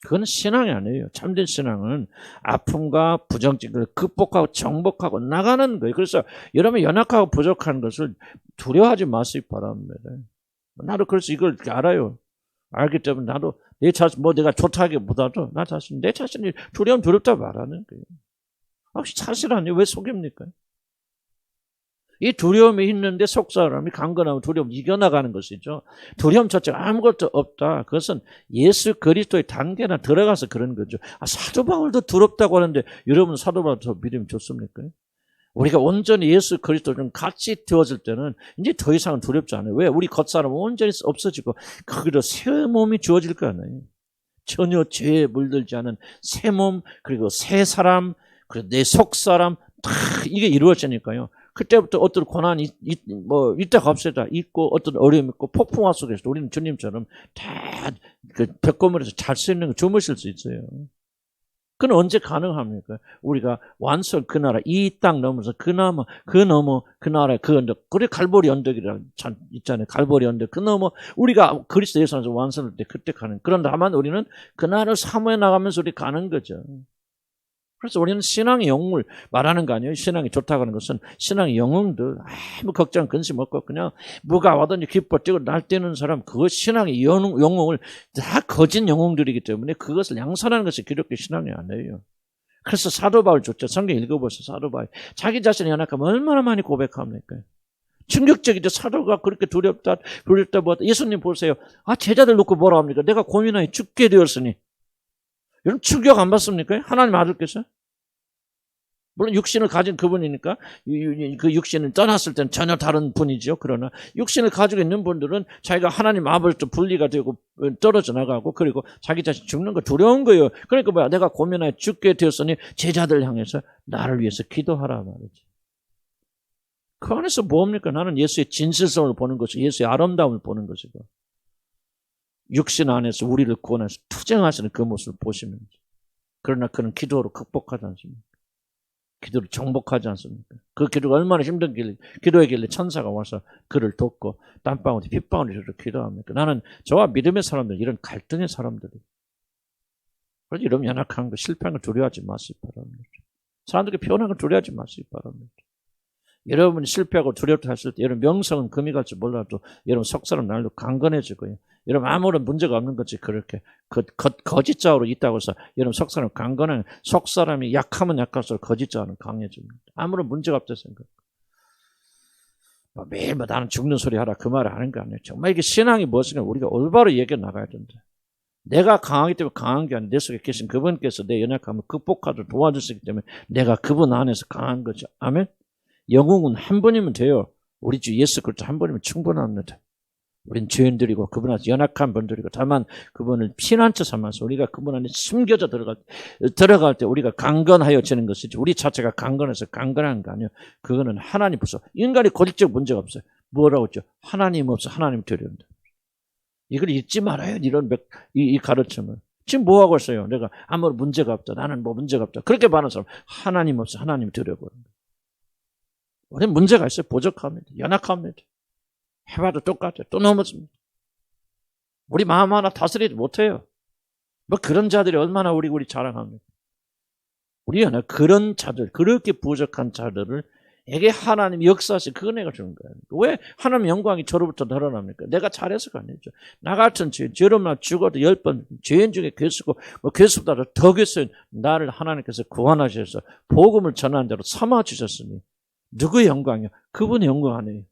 그건 신앙이 아니에요. 참된 신앙은 아픔과 부정적을 극복하고 정복하고 나가는 거예요. 그래서 여러분 연약하고 부족한 것을 두려워하지 마시기 바랍니다. 나도 그래서 이걸 알아요. 알기 때문에 나도 내 자신 내가 좋다기보다도 내 자신이 두렵다 말하는 거예요. 사실 아니에요. 왜 속입니까? 이 두려움이 있는데 속사람이 강건하고 두려움 이겨나가는 것이죠. 두려움 자체가 아무것도 없다. 그것은 예수 그리스도의 단계나 들어가서 그런 거죠. 사도 바울도 두렵다고 하는데 여러분 사도 바울도 믿음이 좋습니까? 우리가 온전히 예수 그리스도랑 같이 되어질 때는 이제 더 이상은 두렵지 않아요. 왜? 우리 겉사람은 온전히 없어지고 거기로 새 몸이 주어질 거 아니에요. 전혀 죄에 물들지 않은 새 몸, 그리고 새 사람, 그리고 내 속사람 다 이게 이루어지니까요. 그때부터 어떤 고난이 있다가 없애다 있고 어떤 어려움이 있고 폭풍화 속에서 우리는 주님처럼 다 그 벽고물에서 잘 수 있는 거 주무실 수 있어요. 그건 언제 가능합니까? 우리가 완성 그 나라, 이 땅 넘어서 그나마 그 넘어 그 나라의 그 언덕, 그래 갈보리 언덕이라 참 있잖아요. 갈보리 언덕 그 넘어 우리가 그리스도 예수 안에서 완성할 때 그때 가는. 그런 다만 우리는 그 나라를 사모해 나가면서 우리 가는 거죠. 그래서 우리는 신앙의 영웅을 말하는 거 아니에요. 신앙이 좋다고 하는 것은 신앙의 영웅들 아무 걱정 근심 없고 그냥 뭐가 와든지 기뻐 뛰고 날뛰는 사람, 그것 신앙의 영웅을 다 거짓 영웅들이기 때문에 그것을 양산하는 것이 기독교 신앙이 아니에요. 그래서 사도 바울 좋죠. 성경 읽어보세요. 사도 바울 자기 자신의 연약함을 얼마나 많이 고백합니까? 충격적이죠. 사도가 그렇게 두렵다 보다. 예수님 보세요. 제자들 놓고 뭐라 합니까? 내가 고민하여 죽게 되었으니. 여러분 충격 안 받습니까? 하나님 아들께서. 물론 육신을 가진 그분이니까 그 육신을 떠났을 때는 전혀 다른 분이죠. 그러나 육신을 가지고 있는 분들은 자기가 하나님 아버지తో 분리가 되고 떨어져 나가고 그리고 자기 자신 죽는 거 두려운 거예요. 그러니까 뭐야? 내가 고민하여 죽게 되었으니 제자들 향해서 나를 위해서 기도하라 말이지. 그 안에서 뭡니까? 나는 예수의 진실성을 보는 것이고 예수의 아름다움을 보는 것이고 육신 안에서 우리를 구원해서 투쟁하시는 그 모습을 보시면, 그러나 그는 기도로 극복하지 않습니까? 기도로 정복하지 않습니까? 그 기도가 얼마나 힘든 기도이길래 천사가 와서 그를 돕고 땀방울이 핏방울이 기도합니까? 나는 저와 믿음의 사람들, 이런 갈등의 사람들이, 그래서 이런 연약한 거, 실패한 걸 두려워하지 마시기 바랍니다. 사람들에게 표현한 걸 두려워하지 마시기 바랍니다. 여러분이 실패하고 두렵다 했을 때 여러분 명성은 금이 갈지 몰라도 여러분 속사람 날로 강건해지고요. 여러분 아무런 문제가 없는 거지 그렇게 거짓자로 있다고 해서 여러분 속사람 강건한, 속사람이 약하면 약할수록 거짓자는 강해집니다. 아무런 문제가 없다 생각. 매일 나는 죽는 소리 하라 그 말을 하는 거 아니에요. 정말 이게 신앙이 무엇인가 우리가 올바로 얘기해 나가야 된다. 내가 강하기 때문에 강한 게 아니라 내 속에 계신 그분께서 내 연약함을 극복하도록 도와주시기 때문에 내가 그분 안에서 강한 거죠. 아멘. 영웅은 한 분이면 돼요. 우리 주 예수 그리스도 한 분이면 충분합니다. 우린 죄인들이고 그분 안에서 연약한 분들이고, 다만 그분을 피난처 삼아서 우리가 그분 안에 숨겨져 들어갈 때 우리가 강건하여지는 것이지, 우리 자체가 강건해서 강건한 거 아니에요. 그거는 하나님 부서. 인간이 고질적 문제가 없어요. 뭐라고 했죠? 하나님 없어 하나님 두려운다. 이걸 잊지 말아요. 이런 이 가르침을. 지금 뭐 하고 있어요? 내가 아무런 문제가 없다. 나는 뭐 문제가 없다. 그렇게 말하는 사람 하나님 없어 하나님 두려워버린다. 우리는 문제가 있어요. 부족합니다. 연약합니다. 해봐도 똑같아요. 또 넘어집니다. 우리 마음 하나 다스리지 못해요. 뭐 그런 자들이 얼마나 우리 자랑합니까? 우리는 그런 자들, 그렇게 부족한 자들을 에게 하나님이 역사하시 그 은혜가 주는 거예요. 왜 하나님의 영광이 저로부터 드러납니까? 내가 잘해서가 아니죠. 나 같은 죄인, 죄로만 죽어도 10번 죄인 중에 괴수고 뭐 괴수보다 더 괴수인 나를 하나님께서 구원하셔서 복음을 전하는 대로 삼아주셨으니 누구의 영광이요? 그분의 영광 아니에요.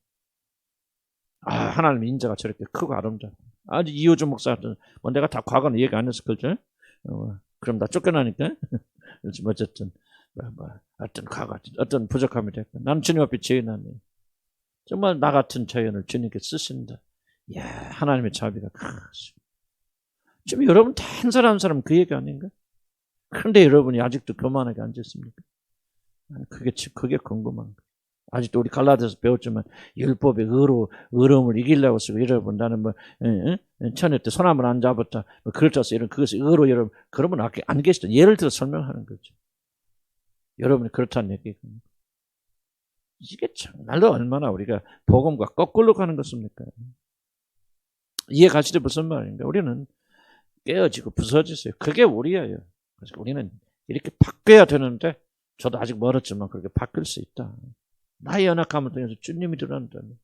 하나님의 인자가 저렇게 크고 아름다워. 아주 이호준 목사 같은, 뭐 내가 다 과거는 얘기 안 해서 그죠? 그럼 다 쫓겨나니까. 어쨌든, 어떤 과거, 어떤 부족함이 됐고. 나는 주님 앞에 죄인 아니에요. 정말 나 같은 죄인을 주님께 쓰신다. 이야, 하나님의 자비가 크시. 지금 여러분 다 한 사람 한 사람 그 얘기 아닌가? 그런데 여러분이 아직도 교만하게 앉았습니까? 그게 궁금한 거예요. 아직도 우리 갈라디아서 배웠지만 율법의 의로움을 이기려고 쓰고, 여러분 나는 뭐 천일 때 소나무를 안 잡았다 뭐 그렇다서 이런 그것이 의로, 여러분 그러면 안 계시죠. 예를 들어 설명하는 거죠. 여러분이 그렇다는 얘기거든요. 이게 정말로 얼마나 우리가 복음과 거꾸로 가는 것입니까? 이해 가시죠? 무슨 말인가? 우리는 깨어지고 부서지세요. 그게 우리예요. 그래서 우리는 이렇게 바뀌어야 되는데, 저도 아직 멀었지만 그렇게 바뀔 수 있다. 나의 연약함을 통해서 주님이 드러난다면,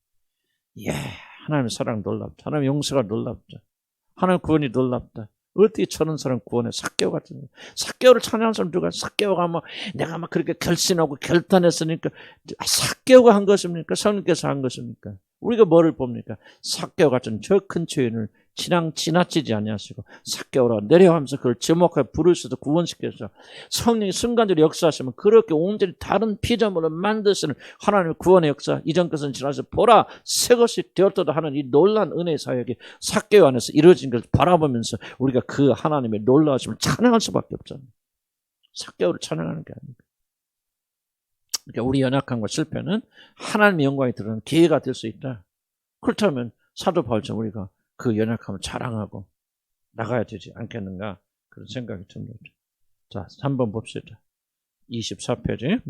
예, 하나님의 사랑 놀랍다. 하나님의 용서가 놀랍다. 하나님의 구원이 놀랍다. 어떻게 저런 사람 구원해? 삭개오 같은 삭개오를 찬양하는 사람 누가? 삭개오가 내가 그렇게 결심하고 결단했으니까 삭개오가 한 것입니까? 성령께서 한 것입니까? 우리가 뭐를 봅니까? 삭개오 같은 저 큰 죄인을 지나치지 아니하시고 삭개오라 내려가면서 그걸 제목하여 부르셔서 구원시켜서 성령이 순간적으로 역사하시면 그렇게 온전히 다른 피조물을 만드시는 하나님의 구원의 역사, 이전 것은 지나서 보라 새 것이 되었다 하는 이 놀라운 은혜의 사역이 삭개오 안에서 이루어진 것을 바라보면서 우리가 그 하나님의 놀라우심을 찬양할 수밖에 없잖아요. 삭개오를 찬양하는 게 아닙니다. 그러니까 우리 연약함과 실패는 하나님의 영광이 드러나는 기회가 될 수 있다. 그렇다면 사도 바울처럼 우리가 그 연약함을 자랑하고 나가야 되지 않겠는가, 그런 생각이 듭니다. 자, 3번 봅시다. 24페이지.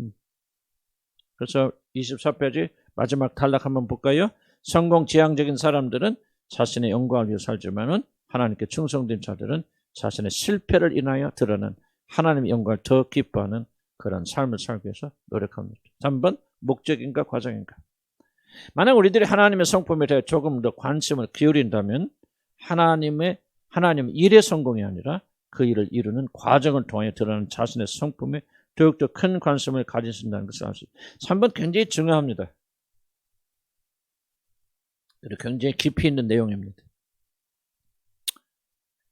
그래서 24페이지 마지막 단락 한번 볼까요? 성공지향적인 사람들은 자신의 영광을 위해 살지만은 하나님께 충성된 자들은 자신의 실패를 인하여 드러난 하나님의 영광을 더 기뻐하는 그런 삶을 살기 위해서 노력합니다. 3번 목적인가 과정인가? 만약 우리들이 하나님의 성품에 대해 조금 더 관심을 기울인다면 하나님 일의 성공이 아니라 그 일을 이루는 과정을 통해 드러나는 자신의 성품에 더욱더 큰 관심을 가지신다는 것을 알 수 있습니다. 3번 굉장히 중요합니다. 그리고 굉장히 깊이 있는 내용입니다.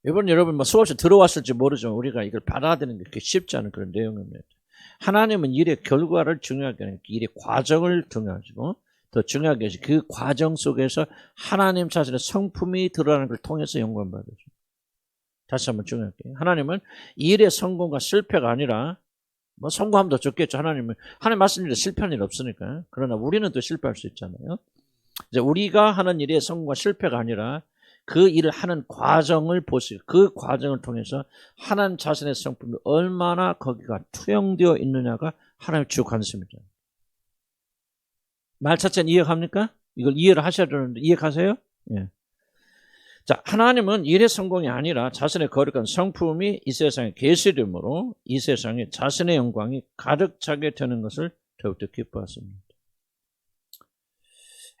이번 여러분 뭐 수업에 들어왔을지 모르지만 우리가 이걸 받아들이는 게 그렇게 쉽지 않은 그런 내용입니다. 하나님은 일의 결과를 중요하게 하는 일의 과정을 중요하시고 더 중요하게 해서 그 과정 속에서 하나님 자신의 성품이 드러나는 걸 통해서 영광 받으십니다. 다시 한번 중요하게 하나님은 일의 성공과 실패가 아니라 뭐 성공하면 더 좋겠죠. 하나님 말씀대로 실패하는 일 없으니까. 그러나 우리는 또 실패할 수 있잖아요. 이제 우리가 하는 일의 성공과 실패가 아니라 그 일을 하는 과정을 보시고 그 과정을 통해서 하나님 자신의 성품이 얼마나 거기가 투영되어 있느냐가 하나님의 주 관심이죠. 말 자체는 이해합니까? 이걸 이해를 하셔야 되는데 이해하세요? 예. 자, 하나님은 일의 성공이 아니라 자신의 거룩한 성품이 이 세상에 계시됨으로 이 세상에 자신의 영광이 가득 차게 되는 것을 더욱더 기뻐하십니다.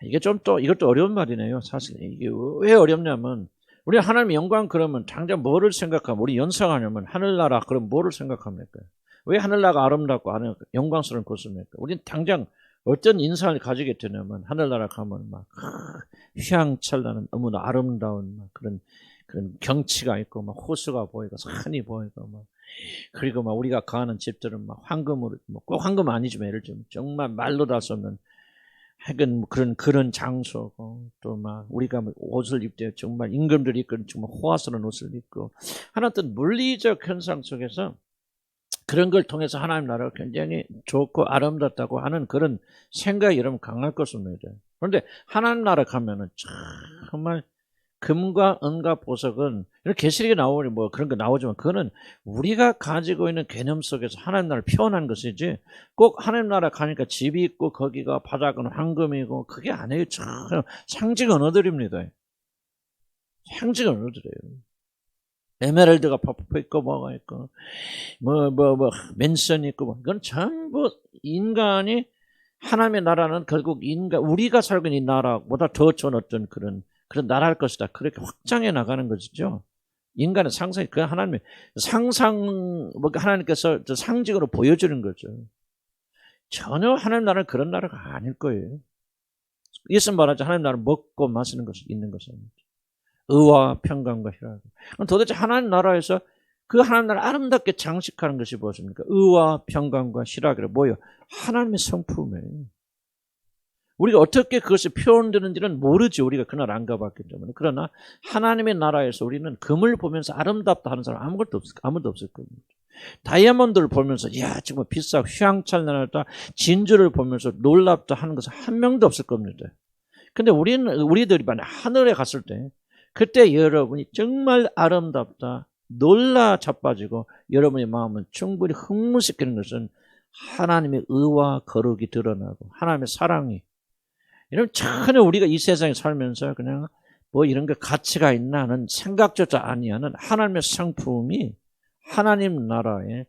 이게 이것도 어려운 말이네요. 사실 이게 왜 어렵냐면 우리 하나님의 영광 그러면 당장 뭐를 생각하면 우리 연상하냐면 하늘나라 그럼 뭐를 생각합니까? 왜 하늘나라가 아름답고 영광스러운 곳입니까? 우리는 당장 어떤 인상을 가지게 되냐면 하늘나라 가면 막 휘황찬란한 너무나 아름다운 막 그런 경치가 있고 막 호수가 보이고 산이 보이고 막 그리고 막 우리가 가는 집들은 막 황금으로 꼭 황금 아니지만 예를 들면 정말 말로 다 수 없는 하여간 그런 장소고 또 막 우리가 옷을 입되 정말 임금들이 입고 정말 호화스러운 옷을 입고 하나는 물리적 현상 속에서 그런 걸 통해서 하나님 나라가 굉장히 좋고 아름답다고 하는 그런 생각이 여러분 강할 것입니다. 그런데 하나님 나라 가면은 정말 금과 은과 보석은 이렇게 계시록에 나오니 뭐 그런 거 나오지만 그거는 우리가 가지고 있는 개념 속에서 하나님 나라를 표현한 것이지 꼭 하나님 나라 가니까 집이 있고 거기가 바닥은 황금이고 그게 아니에요. 참 상징 언어들입니다. 상징 언어들이에요. 에메랄드가 퍼프 있고 뭐가 있고 맨션이 있고 이건 전부 인간이 하나님의 나라는 결국 우리가 살고 있는 이 나라보다 더 좋은 어떤 그런 나라일 것이다. 그렇게 확장해 나가는 것이죠. 인간의 상상이 그 하나님의 하나님께서 상징으로 보여주는 거죠. 전혀 하나님 나라는 그런 나라가 아닐 거예요. 예수님 말하자 하나님 나라를 먹고 마시는 것이 있는 것입니다. 의와 평강과 희락. 그럼 도대체 하나님 나라에서 그 하나님 나라 아름답게 장식하는 것이 무엇입니까? 의와 평강과 희락이라 뭐예요? 하나님의 성품이에요. 우리가 어떻게 그것이 표현되는지는 모르지. 우리가 그날 안 가봤기 때문에. 그러나 하나님의 나라에서 우리는 금을 보면서 아름답다 하는 사람 아무도 없을 겁니다. 다이아몬드를 보면서 야 정말 비싸고 휘황찬란하다 진주를 보면서 놀랍다 하는 것은 한 명도 없을 겁니다. 근데 우리들이 만약 하늘에 갔을 때 그때 여러분이 정말 아름답다 놀라 자빠지고 여러분의 마음은 충분히 흥분시키는 것은 하나님의 의와 거룩이 드러나고 하나님의 사랑이 이러면 전혀 우리가 이 세상에 살면서 그냥 뭐 이런 게 가치가 있나 하는 생각조차 아니하는 하나님의 성품이 하나님 나라의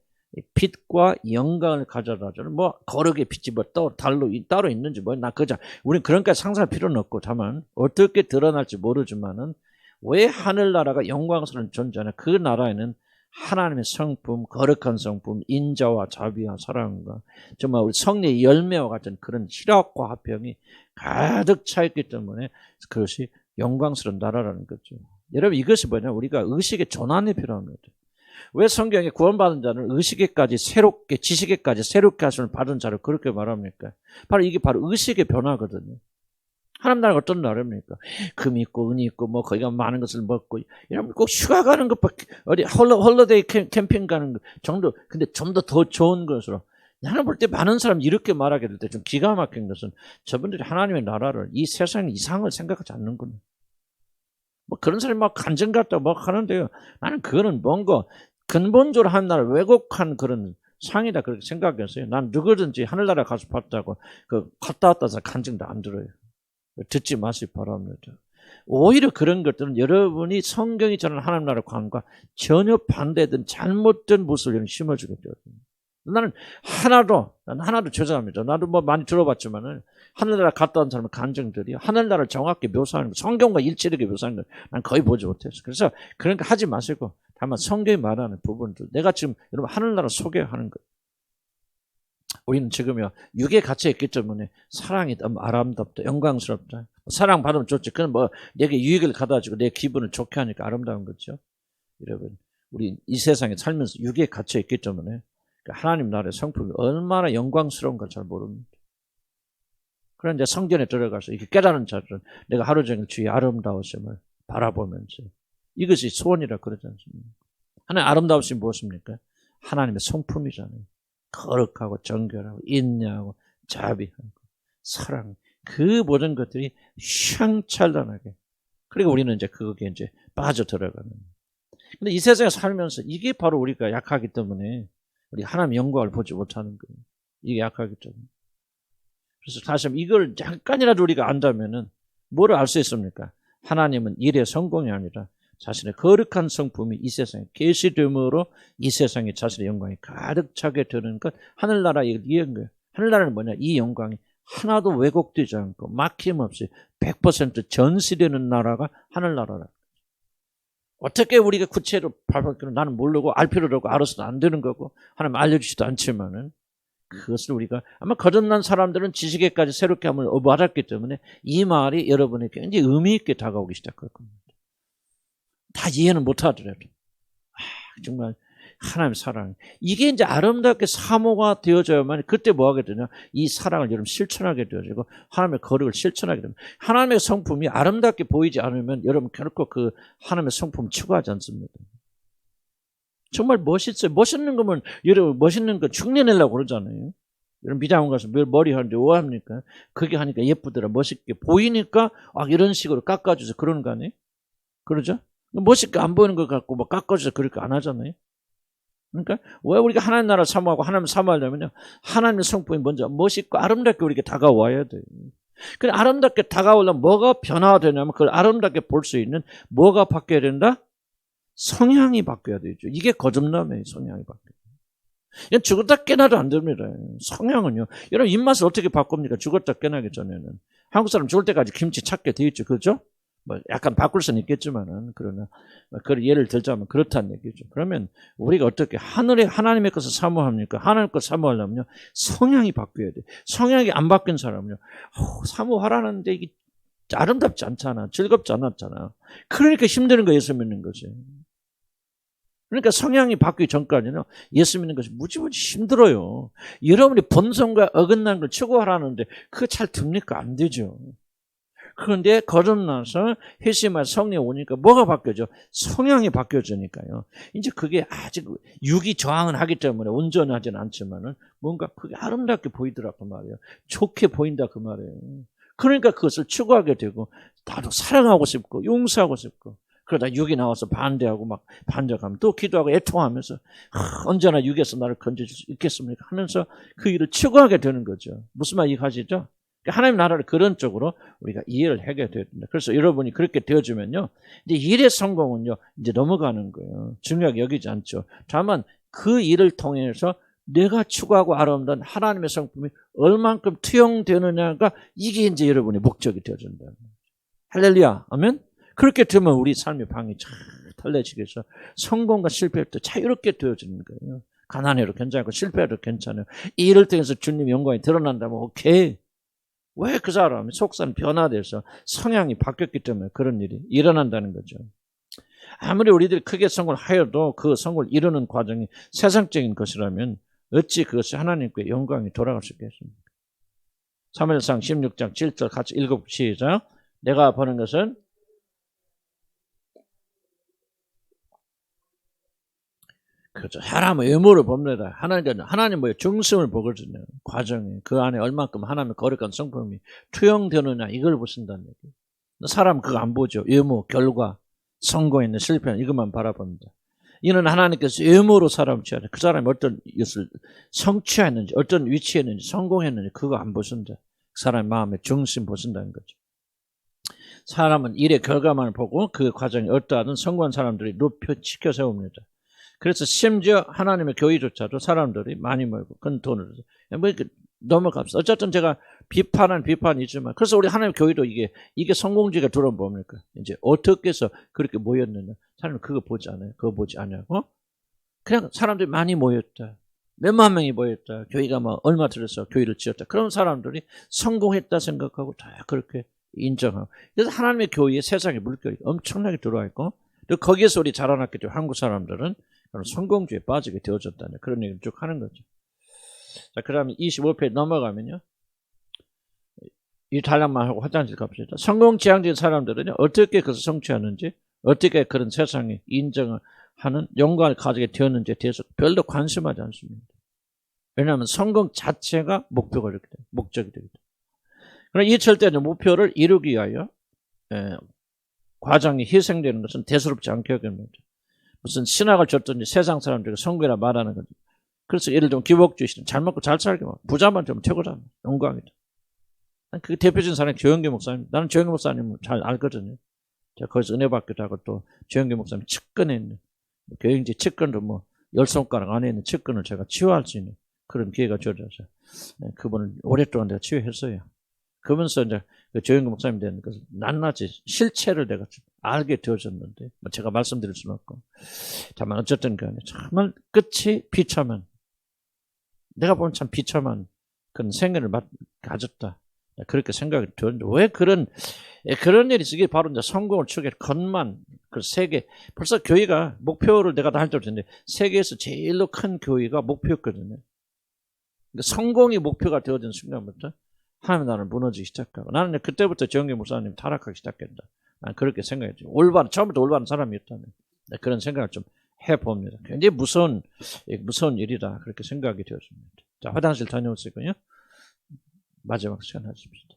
빛과 영광을 가져다주는 뭐 거룩의 빛이 뭐 따로 있는지 뭐 나 그저 우리는 그런까지 상상할 필요는 없고 다만 어떻게 드러날지 모르지만은 왜 하늘나라가 영광스러운 존재나 그 나라에는 하나님의 성품, 거룩한 성품, 인자와 자비와 사랑과 정말 우리 성령의 열매와 같은 그런 희락과 화평이 가득 차 있기 때문에 그것이 영광스러운 나라라는 거죠. 여러분 이것이 뭐냐? 우리가 의식의 전환이 필요합니다. 왜 성경에 구원받은 자는 의식에까지 새롭게 지식에까지 새롭게 하심을 받은 자를 그렇게 말합니까? 이게 바로 의식의 변화거든요. 하나님 나라가 어떤 나라입니까? 금이 있고 은이 있고 뭐 거기가 많은 것을 먹고 이러면 꼭 휴가 가는 것밖에 어디 홀리데이 캠핑 가는 것 정도 근데 좀 더 좋은 것으로 나는 볼 때 많은 사람이 이렇게 말하게 될 때 좀 기가 막힌 것은 저분들이 하나님의 나라를 이 세상의 이상을 생각하지 않는구나. 뭐 그런 사람이 막 간증 같다 뭐 하는데요. 나는 그거는 뭔가 근본적으로 하늘나라를 왜곡한 그런 상이다 그렇게 생각했어요. 난 누구든지 하늘나라 가서 봤다고 갔다 왔다 해서 간증도 안 들어요. 듣지 마시기 바랍니다. 오히려 그런 것들은 여러분이 성경이 전하는 하나님나라 관과 전혀 반대된 잘못된 모습을 심어주게 돼요. 나는 하나도 죄송합니다. 나도 뭐 많이 들어봤지만은 하늘나라 갔다 온 사람의 간증들이 하늘나라를 정확히 묘사하는 거, 성경과 일치되게 묘사하는 걸 난 거의 보지 못했어. 그래서 그런 거 하지 마시고 다만 성경이 말하는 부분들, 내가 지금 여러분 하늘나라 소개하는 거. 우리는 지금요 육에 갇혀 있기 때문에 사랑이 너무 아름답다, 영광스럽다. 사랑 받으면 좋지. 그건 뭐 내게 유익을 가져가지고 내 기분을 좋게 하니까 아름다운 거죠. 여러분, 우리 이 세상에 살면서 육에 갇혀 있기 때문에 하나님 나라의 성품이 얼마나 영광스러운 걸 잘 모릅니다. 그런데 성전에 들어가서 이렇게 깨달은 자들은 내가 하루 종일 주의 아름다우심을 바라보면서 이것이 소원이라 그러지 않습니까? 하나님 아름다우심이 무엇입니까? 하나님의 성품이잖아요. 거룩하고 정결하고 인내하고 자비하고 사랑, 그 모든 것들이 샹찬란하게. 그리고 우리는 이제 거기에 이제 빠져 들어가는. 근데 이 세상에 살면서 이게 바로 우리가 약하기 때문에 우리 하나님의 영광을 보지 못하는 거예요. 이게 약하기 때문에. 그래서 다시 한번 이걸 약간이라도 우리가 안다면은 뭐를 알 수 있습니까? 하나님은 일의 성공이 아니라 자신의 거룩한 성품이 이 세상에 계시됨으로 이 세상에 자신의 영광이 가득 차게 되는 것. 하늘나라 이런 거예요. 하늘나라는 뭐냐? 이 영광이 하나도 왜곡되지 않고 막힘없이 100% 전시되는 나라가 하늘나라라. 어떻게 우리가 구체로 발표를 나는 모르고 알 필요도 없고 알아서도 안 되는 거고 하나님 알려주지도 않지만은 그것을 우리가 아마 거듭난 사람들은 지식에까지 새롭게 함을 얻었기 때문에 이 말이 여러분에게 굉장히 의미 있게 다가오기 시작할 겁니다. 다 이해는 못하더라도 정말 하나님의 사랑, 이게 이제 아름답게 사모가 되어져야만 그때 뭐 하게 되냐, 이 사랑을 여러분 실천하게 되어지고 하나님의 거룩을 실천하게 됩니다. 하나님의 성품이 아름답게 보이지 않으면 여러분 결코 그 하나님의 성품 추구하지 않습니다. 정말 멋있어요. 멋있는 거면 여러분 멋있는 거 흉내내려고 그러잖아요. 여러분 미장원 가서 머리 하는데 뭐 합니까? 그게 하니까 예쁘더라, 멋있게 보이니까 이런 식으로 깎아줘서 그러는 거 아니에요? 그러죠? 멋있게 안 보이는 것 같고 뭐 깎아줘서 그렇게 안 하잖아요. 그러니까 왜 우리가 하나님 나라를 사모하고 하나님 사모하려면요, 하나님의 성품이 먼저 멋있고 아름답게 우리에게 다가와야 돼요. 그래, 아름답게 다가오려면 뭐가 변화되냐면 그걸 아름답게 볼 수 있는 뭐가 바뀌어야 된다? 성향이 바뀌어야 되죠. 이게 거듭남의 성향이 바뀌어요. 이건 죽었다 깨나도 안 됩니다. 성향은요. 여러분 입맛을 어떻게 바꿉니까? 죽었다 깨나기 전에는. 한국 사람 죽을 때까지 김치 찾게 돼 있죠. 그렇죠? 뭐 약간 바꿀 수는 있겠지만은, 그러나 그 예를 들자면 그렇다는 얘기죠. 그러면 우리가 어떻게 하나님의 것을 사모합니까? 하나님의 것을 사모하려면요, 성향이 바뀌어야 돼. 성향이 안 바뀐 사람은요, 사모하라는데 이게 아름답지 않잖아, 즐겁지 않았잖아. 그러니까 힘드는 거 예수 믿는 거지. 그러니까 성향이 바뀌기 전까지는 예수 믿는 것이 무지무지 힘들어요. 여러분이 본성과 어긋난 걸 추구하라는데 그거 잘 됩니까? 안 되죠. 그런데 거듭나서 회심할 성령 오니까 뭐가 바뀌어져? 성향이 바뀌어지니까요. 이제 그게 아직 육이 저항은 하기 때문에 온전하진 않지만은 뭔가 그게 아름답게 보이더라 그 말이에요. 좋게 보인다 그 말이에요. 그러니까 그것을 추구하게 되고 나도 사랑하고 싶고 용서하고 싶고, 그러다 육이 나와서 반대하고 막 반격하면 또 기도하고 애통하면서 언제나 육에서 나를 건져줄 수 있겠습니까? 하면서 그 일을 추구하게 되는 거죠. 무슨 말 이해하시죠? 하나님 나라를 그런 쪽으로 우리가 이해를 하게 됩니다. 그래서 여러분이 그렇게 되어주면요, 이제 일의 성공은요, 이제 넘어가는 거예요. 중요하게 여기지 않죠. 다만 그 일을 통해서 내가 추구하고 아름다운 하나님의 성품이 얼만큼 투영되느냐가 이게 이제 여러분의 목적이 되어준다. 할렐루야, 아멘. 그렇게 되면 우리 삶의 방이 잘 달라지겠어. 성공과 실패할 때 자유롭게 되어지는 거예요. 가난해도 괜찮고 실패해도 괜찮아요. 이 일을 통해서 주님 영광이 드러난다면 오케이. 왜 그 사람이 속사는 변화돼서 성향이 바뀌었기 때문에 그런 일이 일어난다는 거죠. 아무리 우리들이 크게 성공을 하여도 그 성공을 이루는 과정이 세상적인 것이라면 어찌 그것이 하나님께 영광이 돌아갈 수 있겠습니까? 사무엘상 16장 7절 같이 읽어봅시다. 내가 보는 것은 그렇죠. 하나님의 의무를 봅니다. 하나님 뭐예요? 중심을 보거든요. 과정이 그 안에 얼만큼 하나님의 거룩한 성품이 투영되느냐 이걸 보신다는 얘기예요. 사람 그거 안 보죠. 의무, 결과, 성공이나 실패는 이것만 바라봅니다. 이는 하나님께서 외모로 사람을 취하다. 그 사람이 어떤 것을 성취했는지, 어떤 위치에 있는지, 성공했는지 그거 안 보신다. 그 사람의 마음의 중심 보신다는 거죠. 사람은 일의 결과만을 보고 그 과정이 어떠하든 성공한 사람들이 높여치켜 세웁니다. 그래서 심지어 하나님의 교회조차도 사람들이 많이 모이고 큰 돈을 뭐 넘어갑시다. 어쨌든 제가 비판이지만 그래서 우리 하나님의 교회도 이게 성공지가 들어오면 뭡니까? 이제 어떻게 해서 그렇게 모였느냐? 사람은 그거 보지 않아요. 그거 보지 않냐고? 그냥 사람들이 많이 모였다. 몇만 명이 모였다. 교회가 뭐 얼마 들여서 교회를 지었다. 그런 사람들이 성공했다 생각하고 다 그렇게 인정하고. 그래서 하나님의 교회에 세상에 물결이 엄청나게 들어와 있고, 또 거기에서 우리 자라났기 때문에 한국 사람들은 그런 성공주의에 빠지게 되어졌다는 그런 얘기를 쭉 하는 거죠. 자, 그 다음에 25페이지 넘어가면요. 이 단락만 하고 화장실 갑시다. 성공지향적인 사람들은 어떻게 그것을 성취하는지, 어떻게 그런 세상에 인정을 하는 영광을 가지게 되었는지에 대해서 별로 관심하지 않습니다. 왜냐하면 성공 자체가 목표가 이렇게 돼요. 목적이 되거든요. 그러나 이 절대적 목표를 이루기 위하여 과정이 희생되는 것은 대수롭지 않게 여깁니다. 무슨 신학을 줬더니 세상 사람들이 성공이라 말하는 거죠. 그래서 예를 들면 기복주의는 잘 먹고 잘 살기만 부자만 되면 최고잖아. 영광이다. 그 대표적인 사람이 조영기 목사님. 나는 조영기 목사님 잘 알거든요. 제가 거기서 은혜 받기도 하고 또 조영기 목사님 측근에 있는 교행지 측근도 뭐 10손가락 안에 있는 측근을 제가 치유할 수 있는 그런 기회가 주어져서 그분을 오랫동안 내가 치유했어요. 그러면서 이제 그 조영기 목사님 되는 것을 낱낱이 실체를 내가 알게 되어졌는데 뭐 제가 말씀드릴 수는 없고 다만 어쨌든 간에 정말 끝이 비참한 내가 보는 참 비참한 그런 생애를 가졌다. 그렇게 생각이 들었는데 왜 그런 일이 있어? 이게 바로 이제 성공을 추구해 것만 그 세계 벌써 교회가 목표를 내가 다 할 줄 텐데 세계에서 제일로 큰 교회가 목표였거든요. 그러니까 성공이 목표가 되어진 순간부터 하나님 나라는 무너지기 시작하고 나는 그때부터 정기 목사님 타락하기 시작했다. 난 그렇게 생각했죠. 처음부터 올바른 사람이었다면 그런 생각을 좀 해봅니다. 굉장히 무서운 일이다. 그렇게 생각이 되었습니다. 자, 화장실 다녀오시고요. 마지막 시간 하십시다.